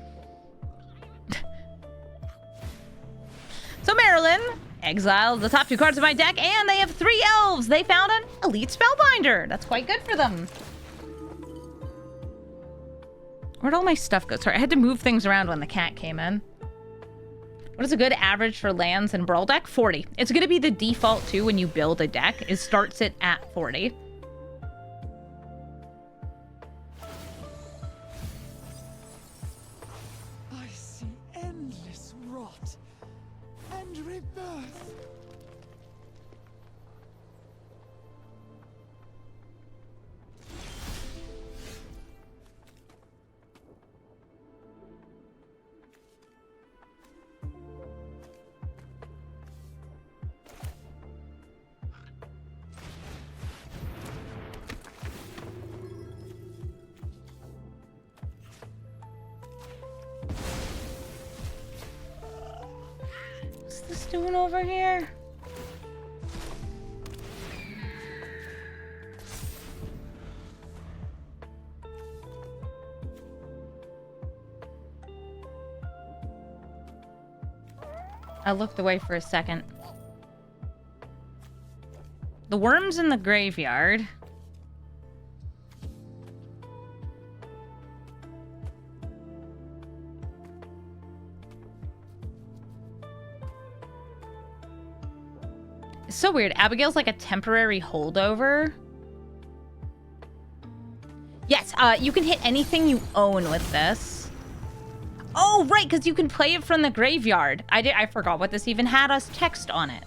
So Marilyn exiled the top 2 cards of my deck, and they have 3 elves. They found an elite spellbinder. That's quite good for them. Where'd all my stuff go? Sorry, I had to move things around when the cat came in. What is a good average for lands in Brawl deck? 40. It's going to be the default, too, when you build a deck. It starts it at 40. I see endless rot and rebirth. What's this doing over here? I looked away for a second. The worm's in the graveyard. It's so weird. Abigale's like a temporary holdover. Yes, you can hit anything you own with this. Oh, right, because you can play it from the graveyard. I forgot what this even had us text on it.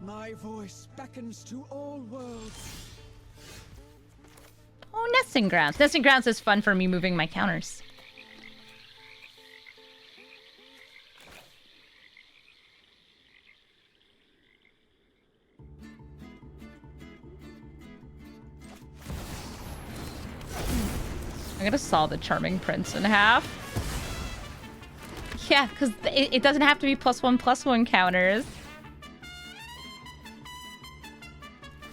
My voice beckons to all worlds. Oh, Nesting Grounds. Nesting Grounds is fun for me moving my counters. I'm gonna saw the Charming Prince in half. Yeah, because it doesn't have to be +1/+1 counters.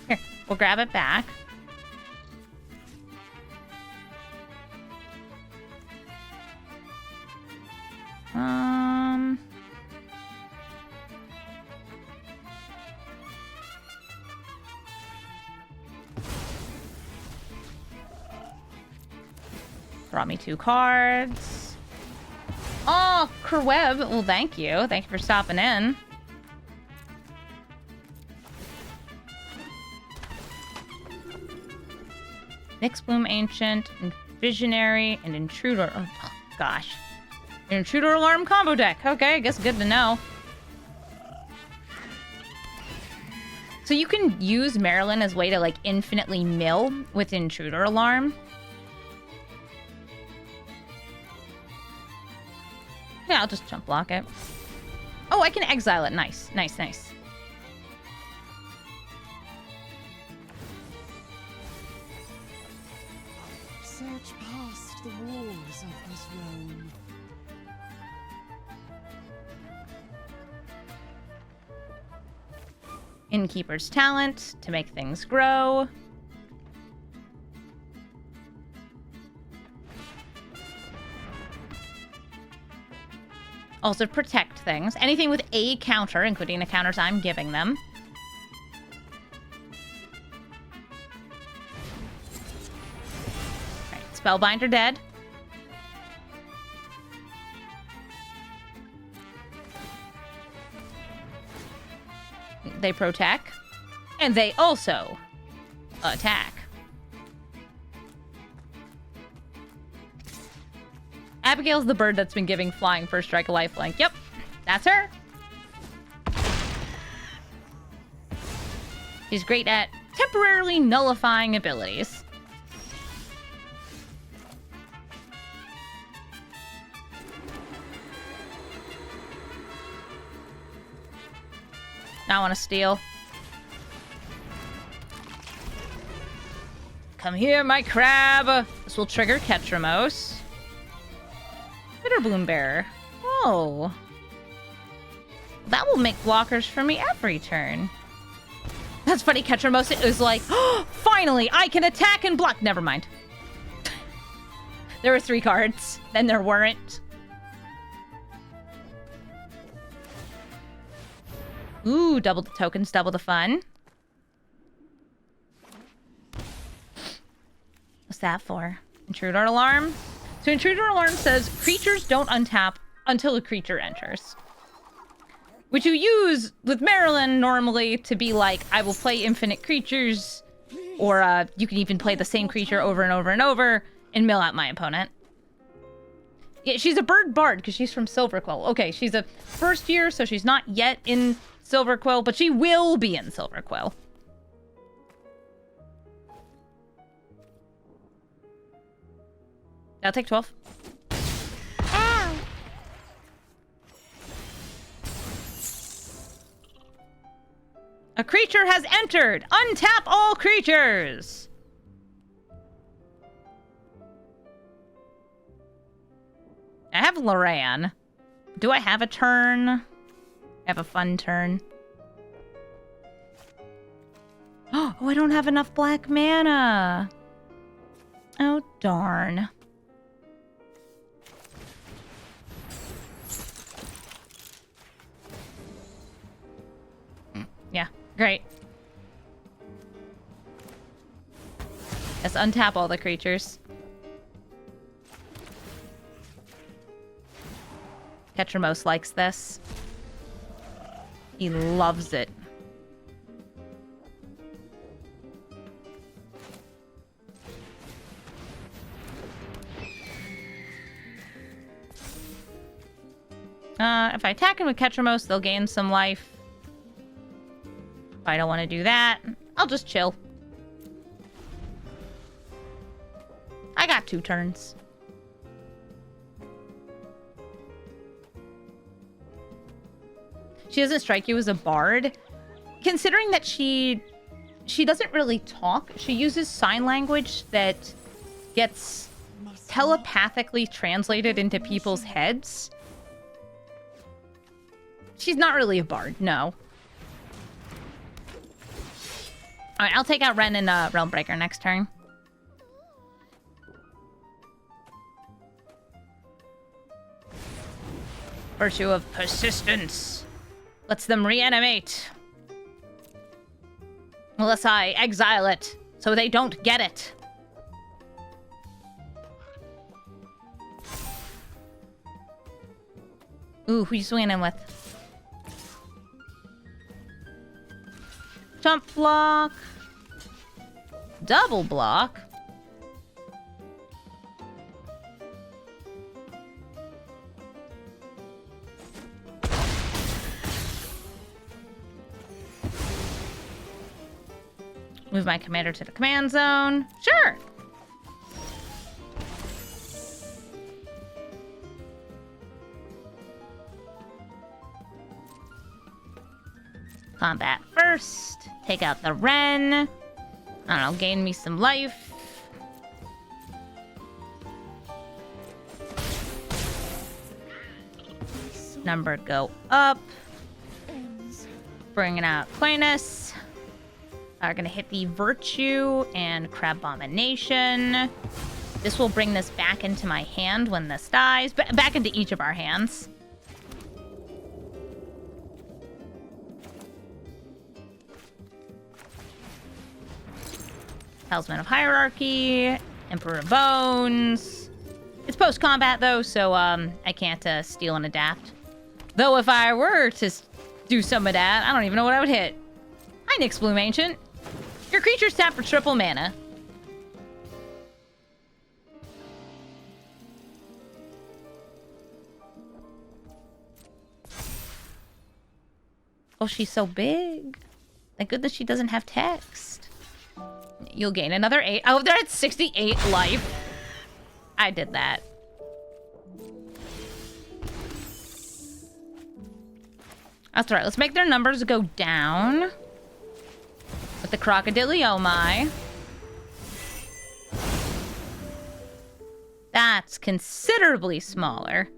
Here, we'll grab it back. Draw me 2 cards. Oh, Oh, Kerweb. Well, thank you. Thank you for stopping in. Nyxbloom Ancient, and Visionary, and Intruder. Oh, gosh. An Intruder Alarm combo deck. Okay, I guess good to know. So you can use Marilyn as a way to, like, infinitely mill with Intruder Alarm. Yeah, I'll just jump block it. Oh, I can exile it. Nice, nice, nice. Search past the walls of this realm. Innkeeper's Talent to make things grow. Also protect things. Anything with a counter, including the counters I'm giving them. Right, Spellbinder dead. They protect. And they also attack. Abigail's the bird that's been giving flying first strike a lifelink. Yep, that's her. She's great at temporarily nullifying abilities. Now I want to steal. Come here, my crab. This will trigger Ketramos. Bitterbloom Bearer. Oh. That will make blockers for me every turn. That's funny, Ketramos is like, oh, finally, I can attack and block. Never mind. There were 3 cards, then there weren't. Ooh, double the tokens, double the fun. What's that for? Intruder Alarm? So Intruder Alarm says, creatures don't untap until a creature enters. Which you use with Marilyn normally to be like, I will play infinite creatures, or you can even play the same creature over and over and over and mill out my opponent. Yeah, she's a bird bard because she's from Silverquill. Okay, she's a first year, so she's not yet in Silverquill, but she will be in Silverquill. I'll take 12. Ow. A creature has entered! Untap all creatures! I have Loran. Do I have a turn? I have a fun turn. Oh, I don't have enough black mana. Oh, darn. Yeah, great. Let's untap all the creatures. Ketramos likes this. He loves it. If I attack him with Ketramos, they'll gain some life. If I don't want to do that, I'll just chill. I got 2 turns. She doesn't strike you as a bard. Considering that she doesn't really talk, she uses sign language that gets telepathically translated into people's heads. She's not really a bard, no. Alright, I'll take out Ren and Realm Breaker next turn. Virtue of persistence lets them reanimate. Unless I exile it, so they don't get it. Ooh, who you swinging with? Jump block. Double block. Move my commander to the command zone. Sure. Combat first. Take out the Wren. I don't know, gain me some life. Number go up. Bringing out Quainus. Are gonna hit the Virtue and Crabomination. This will bring this back into my hand when this dies. Back into each of our hands. Talisman of Hierarchy. Emperor of Bones. It's post-combat, though, so I can't steal and adapt. Though if I were to do some of that, I don't even know what I would hit. Hi, Nyx Bloom Ancient. Your creature's tap for triple mana. Oh, she's so big. Thank goodness she doesn't have text. You'll gain another 8. Oh, they're at 68 life. I did that. That's right. Let's make their numbers go down. With the Crocodiliomai. That's considerably smaller.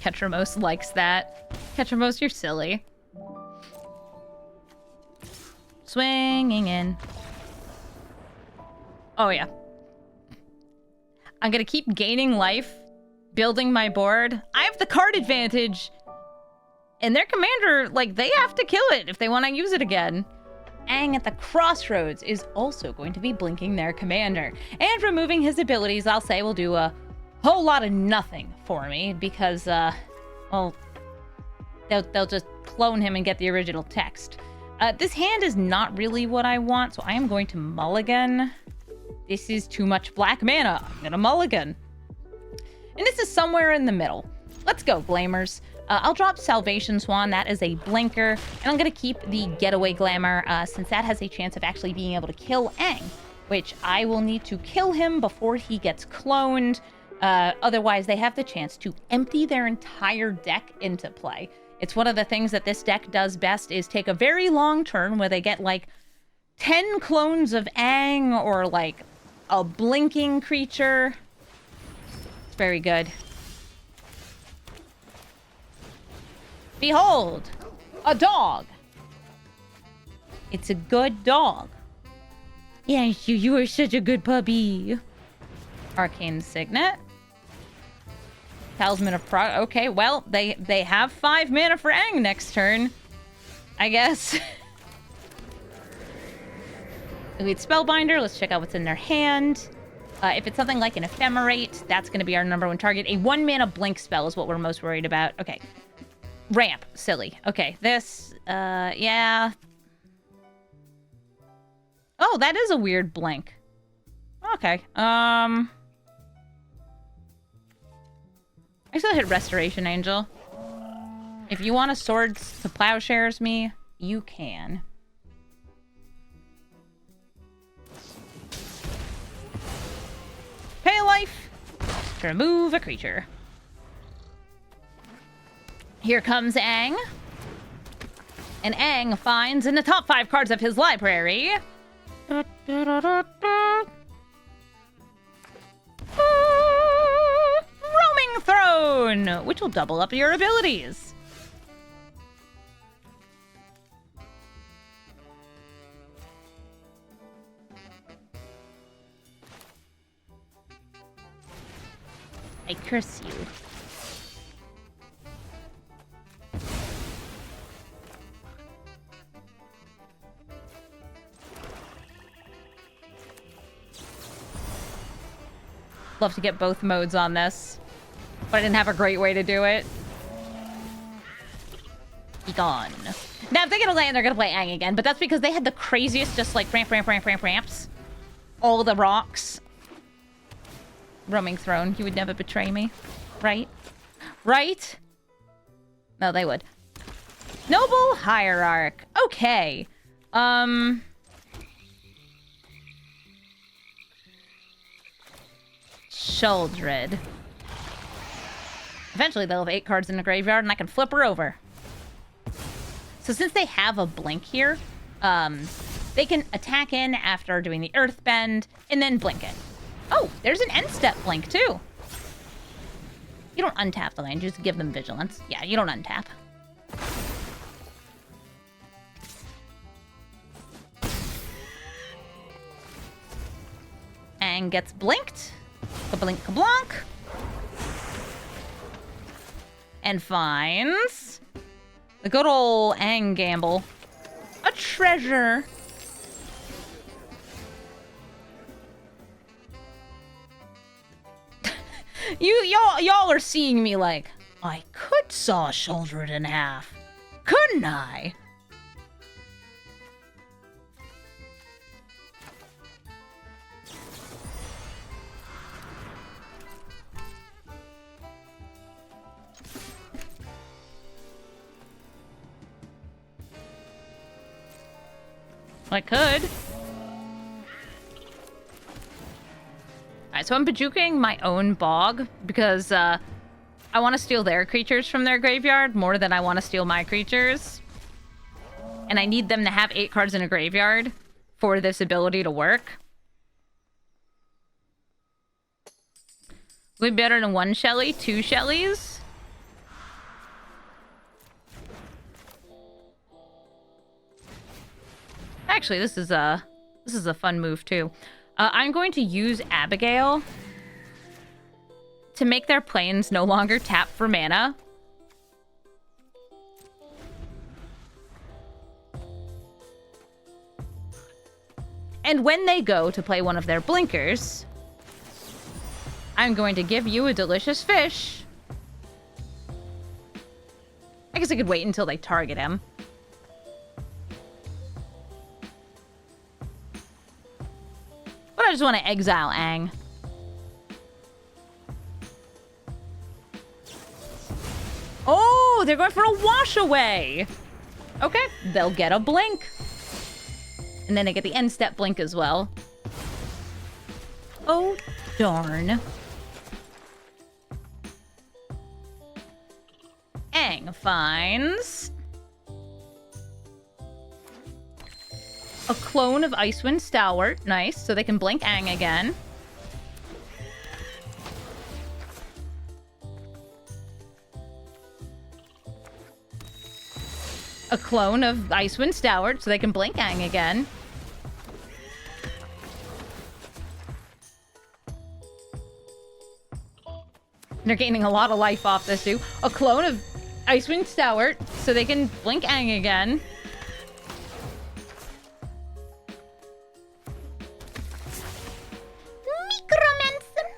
Ketramos likes that. Ketramos, you're silly. Swinging in. Oh, yeah. I'm gonna keep gaining life, building my board. I have the card advantage. And their commander, like, they have to kill it if they want to use it again. Aang at the Crossroads is also going to be blinking their commander. And removing his abilities, I'll say, will do a whole lot of nothing for me. Because, well, they'll just clone him and get the original text. This hand is not really what I want, so I am going to mulligan. This is too much black mana. I'm gonna mulligan. And this is somewhere in the middle. Let's go, Glamors. I'll drop Salvation Swan. That is a blinker. And I'm gonna keep the Getaway Glamour, since that has a chance of actually being able to kill Aang, which I will need to kill him before he gets cloned. Otherwise, they have the chance to empty their entire deck into play. It's one of the things that this deck does best is take a very long turn where they get like 10 clones of Aang or like a blinking creature. It's very good. Behold, a dog. It's a good dog. Yes, you are such a good puppy. Arcane Signet. Talisman of Pro. Okay, well, they have 5 mana for Aang next turn, I guess. Elite Spellbinder. Let's check out what's in their hand. If it's something like an Ephemerate, that's going to be our number 1 target. A 1 mana blink spell is what we're most worried about. Okay. Ramp. Silly. Okay, this, yeah. Oh, that is a weird blink. Okay, I still hit Restoration Angel. If you want to Swords to Plowshares me, you can. Pay life to remove a creature. Here comes Aang. And Aang finds in the top 5 cards of his library... Roaming Throne, which will double up your abilities. I curse you. Love to get both modes on this. But I didn't have a great way to do it. Be gone. Now, if they get a land, they're gonna play Aang again. But that's because they had the craziest, just like ramps. All the rocks. Roaming throne, you would never betray me. Right? Right? No, they would. Noble Hierarch. Okay. Sheoldred. Eventually they'll have 8 cards in the graveyard and I can flip her over. So since they have a blink here, they can attack in after doing the Earthbend and then blink it. Oh, there's an end step blink too. You don't untap the land, you just give them vigilance. Yeah, you don't untap. And gets blinked. Kablink kablonk. And finds the good old Aang gamble. A treasure. Y'all are seeing me like, I could saw a shoulder in half, couldn't I? I could. Alright, so I'm bejuking my own bog because I want to steal their creatures from their graveyard more than I want to steal my creatures. And I need them to have 8 cards in a graveyard for this ability to work. Would be better than 1 Shelly, 2 Shellys. Actually, this is a fun move too. I'm going to use Abigale to make their planes no longer tap for mana. And when they go to play one of their blinkers, I'm going to give you a delicious fish. I guess I could wait until they target him. But I just want to exile Aang. Oh, they're going for a wash away. Okay, they'll get a blink. And then they get the end step blink as well. Oh, darn. Aang finds a clone of Icewind Stalwart. Nice, so they can blink Aang again. A clone of Icewind Stalwart, so they can blink Aang again. They're gaining a lot of life off this too. A clone of Icewind Stalwart, so they can blink Aang again. Micromancer.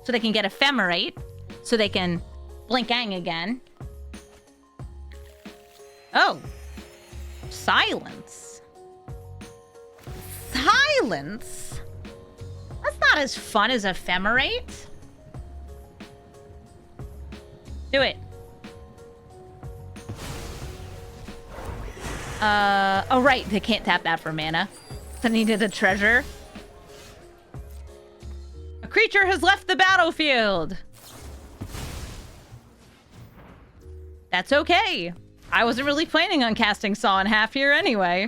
So they can get Ephemerate, so they can blink Aang again. Oh. Silence. Silence? That's not as fun as Ephemerate. Do it. Oh right, they can't tap that for mana. So they needed a treasure. A creature has left the battlefield. That's okay. I wasn't really planning on casting Saw in half here anyway.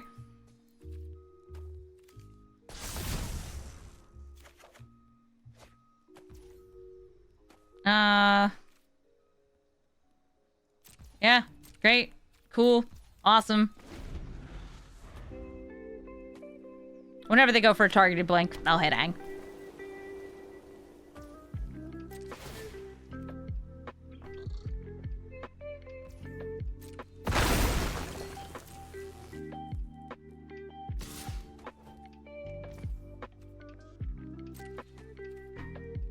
Yeah, great, cool, awesome. Whenever they go for a targeted blink, I'll hit Aang.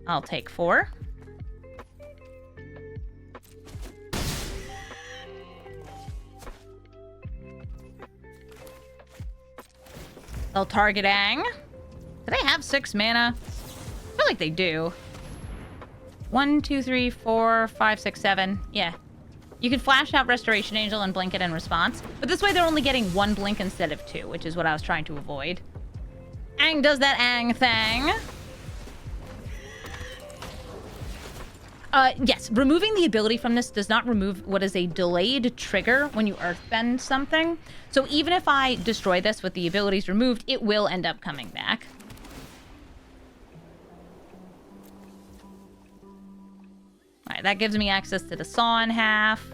I'll take 4. They'll target Aang. Do they have 6 mana? I feel like they do. 1, 2, 3, 4, 5, 6, 7. Yeah. You can flash out Restoration Angel and blink it in response. But this way they're only getting 1 blink instead of 2, which is what I was trying to avoid. Aang does that Aang thing. Yes, removing the ability from this does not remove what is a delayed trigger when you earthbend something. So even if I destroy this with the abilities removed, it will end up coming back. Alright, that gives me access to the saw in half.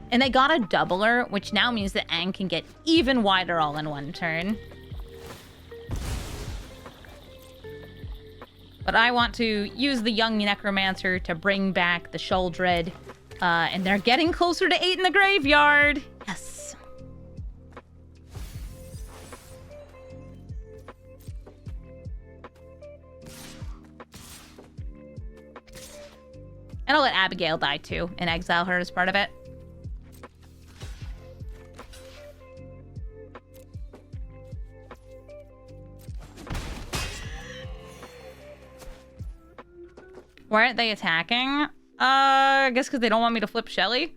And they got a doubler, which now means that Aang can get even wider all in one turn. But I want to use the young necromancer to bring back the Shuldred. And they're getting closer to 8 in the graveyard. Yes. And I'll let Abigale die too and exile her as part of it. Why aren't they attacking? I guess because they don't want me to flip Shelly.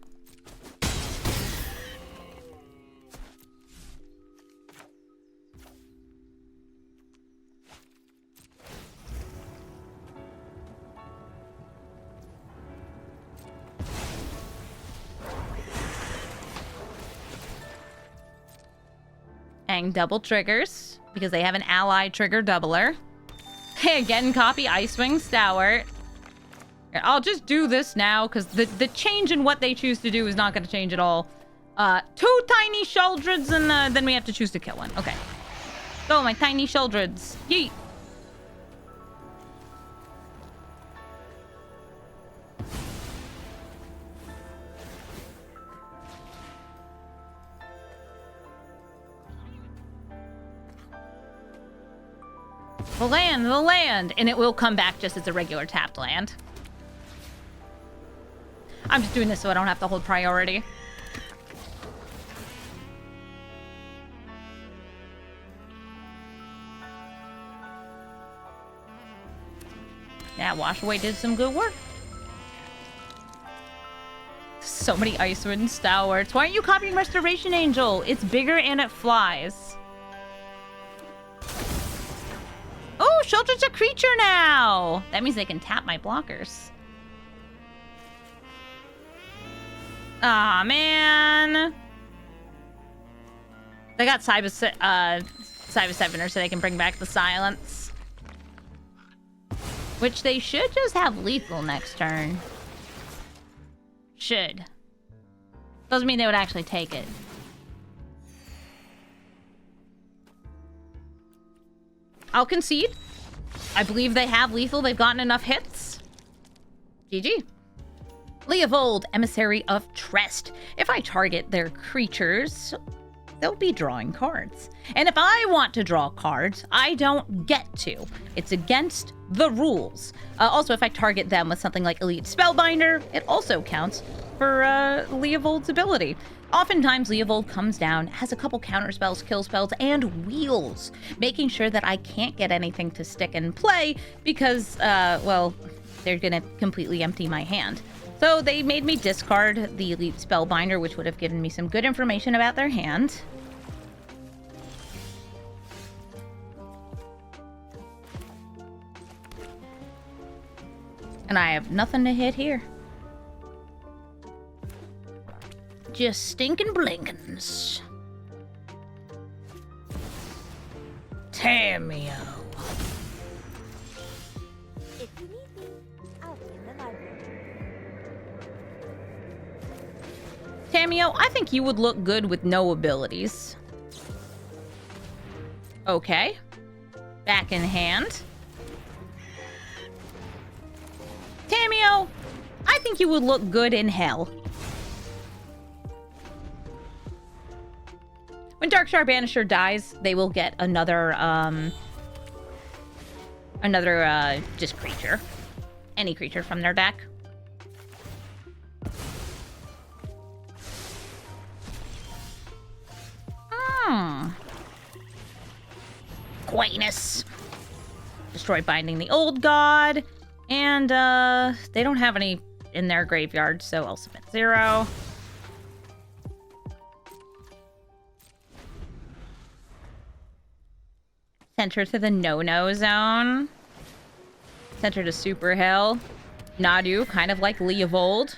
Aang double triggers because they have an ally trigger doubler. Hey, again, copy Icewing Stalwart. I'll just do this now, because the change in what they choose to do is not going to change at all. 2 tiny Shuldreds, and then we have to choose to kill one. Okay. Go, my tiny Shuldreds. Yeet. The land! And it will come back just as a regular tapped land. I'm just doing this so I don't have to hold priority. Yeah, Wash Away did some good work. So many Icewind Stalwarts. Why aren't you copying Restoration Angel? It's bigger and it flies. Oh, Shuldred's a creature now! That means they can tap my blockers. Aw, man. They got Cyber 7er so they can bring back the silence. Which they should just have lethal next turn. Should. Doesn't mean they would actually take it. I'll concede. I believe they have lethal. They've gotten enough hits. GG. Leovold, Emissary of Trest. If I target their creatures, they'll be drawing cards. And if I want to draw cards, I don't get to. It's against the rules. Also, if I target them with something like Elite Spellbinder, it also counts for Leovold's ability. Oftentimes, Leovold comes down, has a couple counter spells, kill spells, and wheels, making sure that I can't get anything to stick and play because, well, they're gonna completely empty my hand. So they made me discard the Elite Spellbinder, which would have given me some good information about their hand. And I have nothing to hit here. Just stinking blinkins. Tamio. If you need me, I'll be in the library. Tamio, I think you would look good with no abilities. Okay. Back in hand. Tamio, I think you would look good in hell. Darkstar Banisher dies, they will get another, just creature. Any creature from their deck. Quainus. Destroy Binding the Old God. And, they don't have any in their graveyard, so I'll submit 0. Center to the no-no zone. Center to Super Hill. Nadu, kind of like Leovold.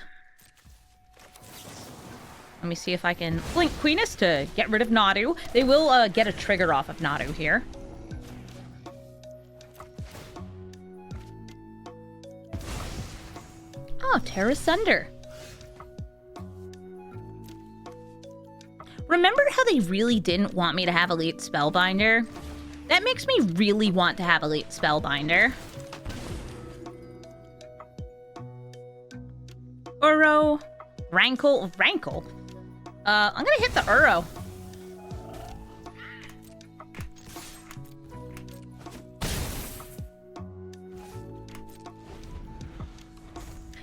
Let me see if I can blink Queenus to get rid of Nadu. They will get a trigger off of Nadu here. Oh, Terra Sunder. Remember how they really didn't want me to have Elite Spellbinder? That makes me really want to have Elite Spellbinder. Uro. Rankle. I'm gonna hit the Uro.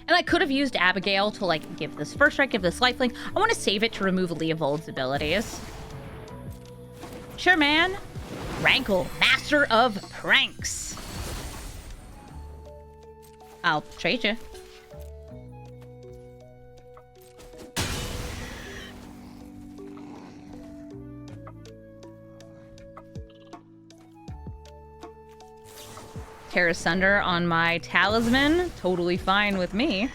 And I could have used Abigale to, like, give this First Strike, give this Lifelink. I want to save it to remove Leovold's abilities. Sure, man. Rankle, Master of Pranks. I'll trade you. Terra Sunder on my Talisman. Totally fine with me.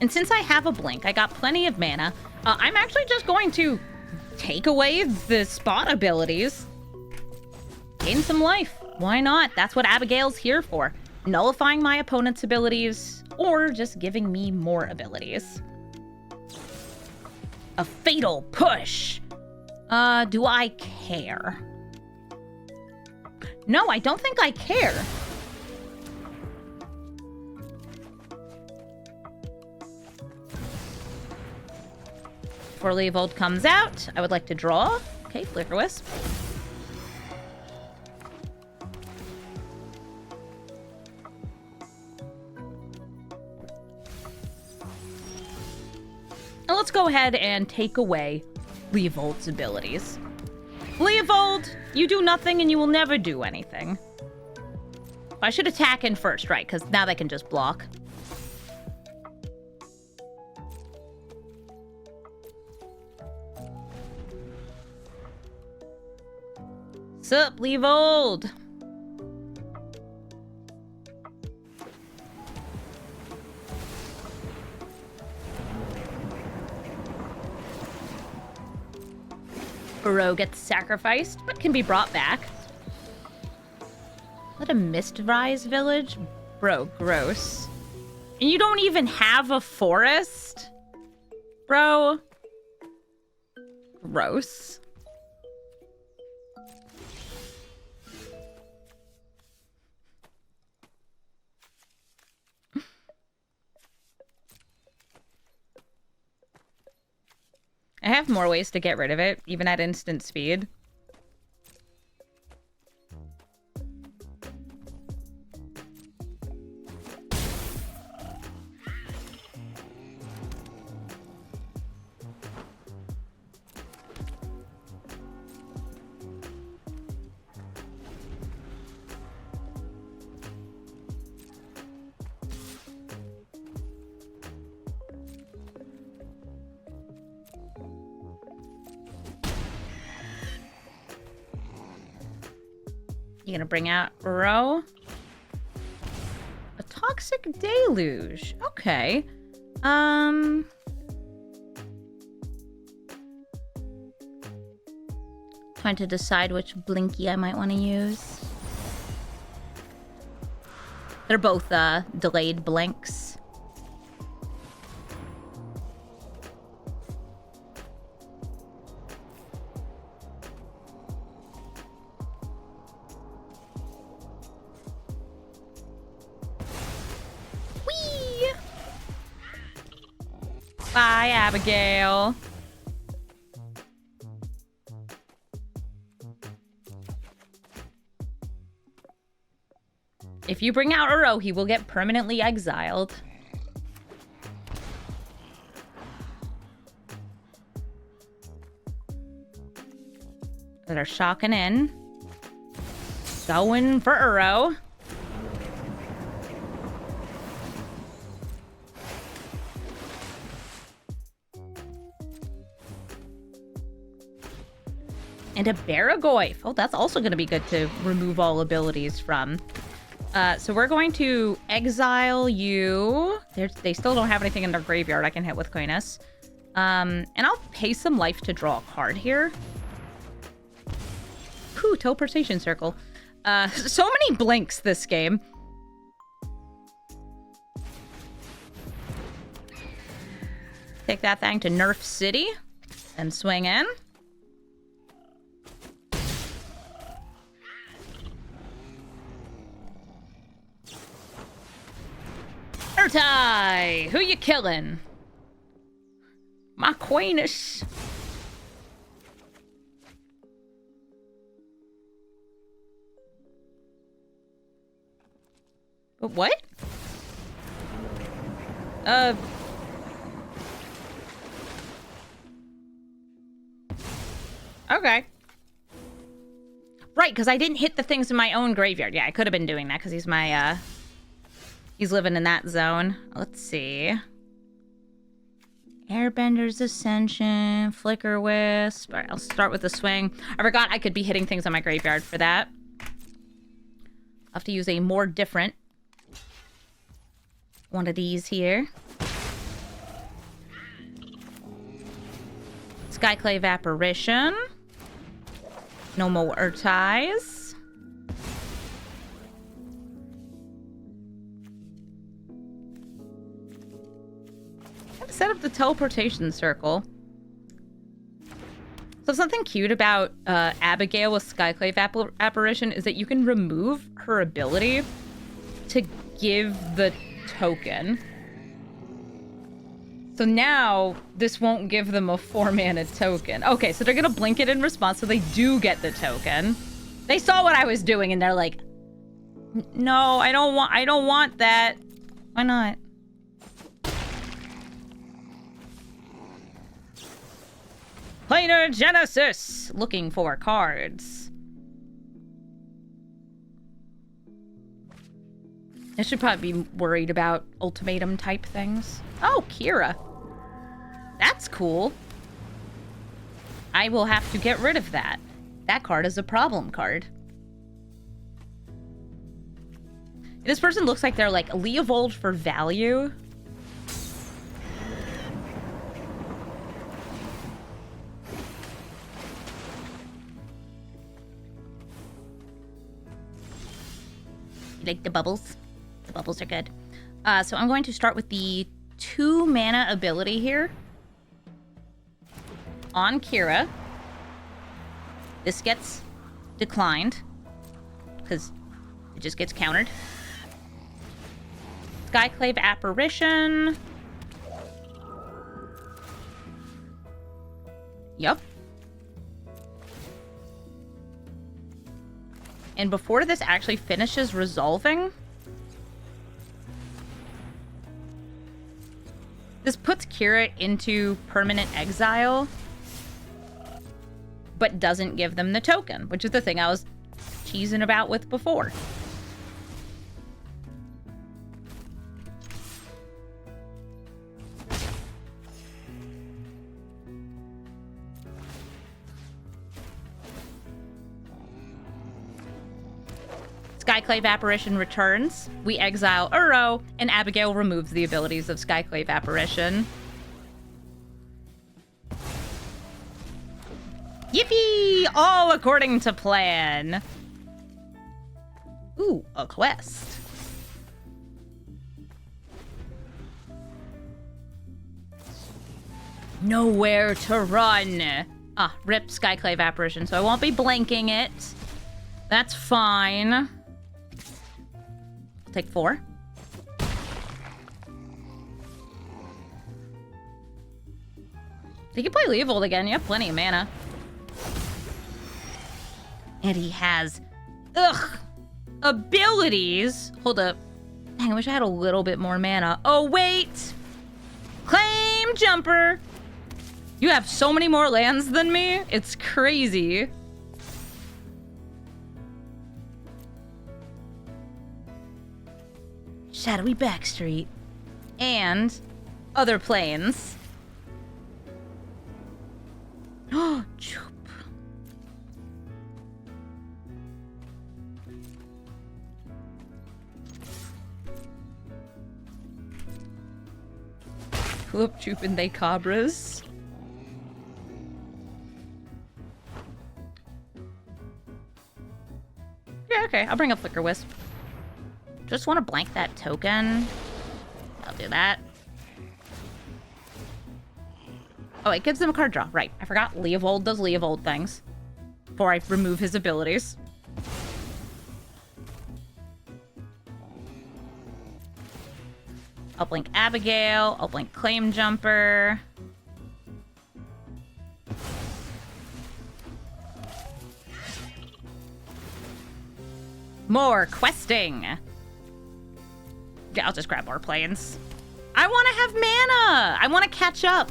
And since I have a blink, I got plenty of mana. I'm actually just going to take away the spot abilities. Gain some life. Why not? That's what Abigale's here for. Nullifying my opponent's abilities, or just giving me more abilities. A fatal push. Do I care? No, I don't think I care. Before Leovold comes out, I would like to draw. Okay, Flicker Wisp. And let's go ahead and take away Leovold's abilities. Leovold, you do nothing and you will never do anything. I should attack in first, right? Because now they can just block. Sup, Leovold? Uro gets sacrificed, but can be brought back. What a Mistrise village? Bro, gross. And you don't even have a forest? Bro. Gross. I have more ways to get rid of it, even at instant speed. You gonna bring out Uro? A Toxic Deluge. Okay. Trying to decide which Blinky I might want to use. They're both delayed blinks. Bye, Abigale. If you bring out Uro, he will get permanently exiled. They're shocking in. Going for Uro. And a Baragoyf. Oh, that's also going to be good to remove all abilities from. So we're going to exile you. They still don't have anything in their graveyard I can hit with Coinus. And I'll pay some life to draw a card here. Whew, teleportation circle. So many blinks this game. Take that thing to Nerf City and swing in. Urtai! Who you killing? My Queeness. What? Okay. Right, because I didn't hit the things in my own graveyard. Yeah, I could have been doing that because he's my, he's living in that zone. Let's see. Airbender's Ascension, Flicker Wisp. All right, I'll start with the swing. I forgot I could be hitting things on my graveyard for that. I'll have to use a more different one of these here. Skyclave Apparition. No more Urtais. Set up the teleportation circle. So something cute about Abigale with Skyclave Apparition is that you can remove her ability to give the token. So now this won't give them a 4-mana token. Okay, so they're gonna blink it in response so they do get the token. They saw what I was doing and they're like, no, I don't want that. Why not? Planar Genesis! Looking for cards. I should probably be worried about ultimatum type things. Oh, Kira. That's cool. I will have to get rid of that. That card is a problem card. This person looks like they're like Leovold for value. You like the bubbles? The bubbles are good. So I'm going to start with the 2-mana ability here. On Kira. This gets declined. Because it just gets countered. Skyclave Apparition. Yup. And before this actually finishes resolving, this puts Kira into permanent exile, but doesn't give them the token, which is the thing I was cheesing about with before. Skyclave Apparition returns. We exile Uro, and Abigale removes the abilities of Skyclave Apparition. Yippee! All according to plan. Ooh, a quest. Nowhere to run. Ah, rip Skyclave Apparition, so I won't be blanking it. That's fine. Take 4. He can play Leovold again. You have plenty of mana. And he has... Ugh! abilities. Hold up. Dang, I wish I had a little bit more mana. Oh, wait. Claim Jumper. You have so many more lands than me. It's crazy. Shadowy Backstreet. And other planes. Oh, choop. Whoop, choopin' they cabras. Yeah, okay, I'll bring up Flicker Wisp. Just want to blank that token. I'll do that. Oh, it gives them a card draw. Right, I forgot Leovold does Leovold things. Before I remove his abilities. I'll blink Abigale. I'll blink Claim Jumper. More questing. Yeah, I'll just grab more planes. I want to have mana. I want to catch up.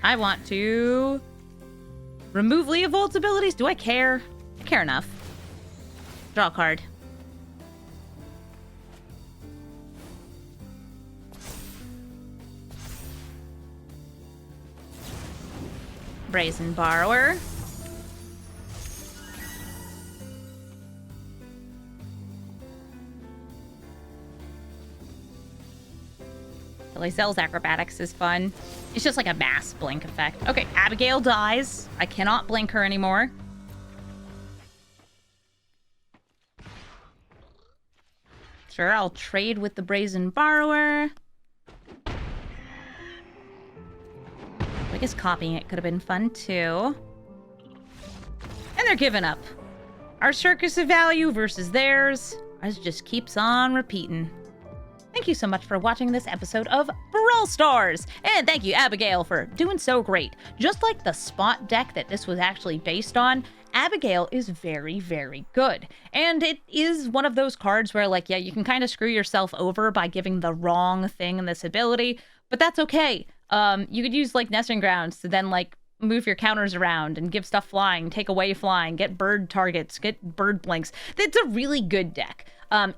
I want to remove Leovold's abilities. Do I care? I care enough. Draw a card. Brazen Borrower. Zell's Acrobatics is fun. It's just like a mass blink effect. Okay, Abigale dies. I cannot blink her anymore. Sure, I'll trade with the Brazen Borrower. I guess copying it could have been fun too. And they're giving up. Our circus of value versus theirs. Ours just keeps on repeating. Thank you so much for watching this episode of Brawl Stars! And thank you, Abigale, for doing so great. Just like the spot deck that this was actually based on, Abigale is very, very good. And it is one of those cards where, like, yeah, you can kind of screw yourself over by giving the wrong thing in this ability, but that's okay. You could use, like, Nesting Grounds to then, like, move your counters around and give stuff flying, take away flying, get bird targets, get bird blinks. It's a really good deck.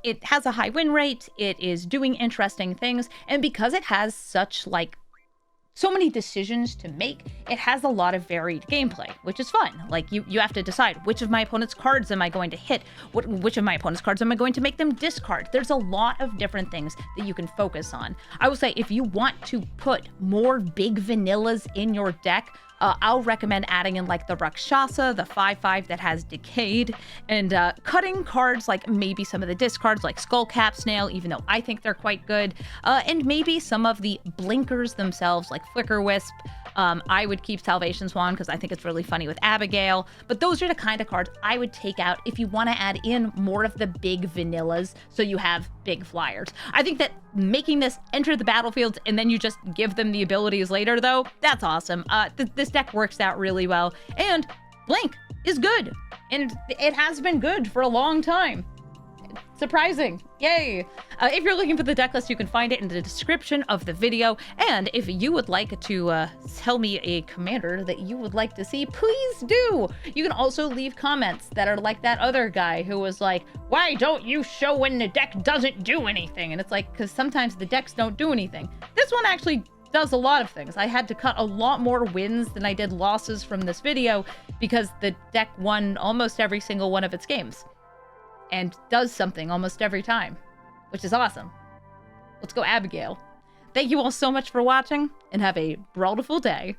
It has a high win rate, it is doing interesting things, and because it has such, like, so many decisions to make, it has a lot of varied gameplay, which is fun. Like, you have to decide, which of my opponent's cards am I going to hit? Which of my opponent's cards am I going to make them discard? There's a lot of different things that you can focus on. I will say, if you want to put more big vanillas in your deck, I'll recommend adding in, like, the Rakshasa, the 5/5 that has Decayed, and cutting cards like maybe some of the discards like Skullcap Snail, even though I think they're quite good, and maybe some of the blinkers themselves like Flicker Wisp. I would keep Salvation Swan because I think it's really funny with Abigale, but those are the kind of cards I would take out if you want to add in more of the big vanillas so you have big flyers. I think that making this enter the battlefield and then you just give them the abilities later, though, that's awesome. This deck works out really well, and Blink is good, and it has been good for a long time. Surprising. Yay. If you're looking for the deck list, you can find it in the description of the video. And if you would like to tell me a commander that you would like to see, please do. You can also leave comments that are like that other guy who was like, why don't you show when the deck doesn't do anything? And it's like, because sometimes the decks don't do anything. This one actually does a lot of things. I had to cut a lot more wins than I did losses from this video because the deck won almost every single one of its games. And does something almost every time, which is awesome. Let's go Abigale. Thank you all so much for watching, and have a brawlful day.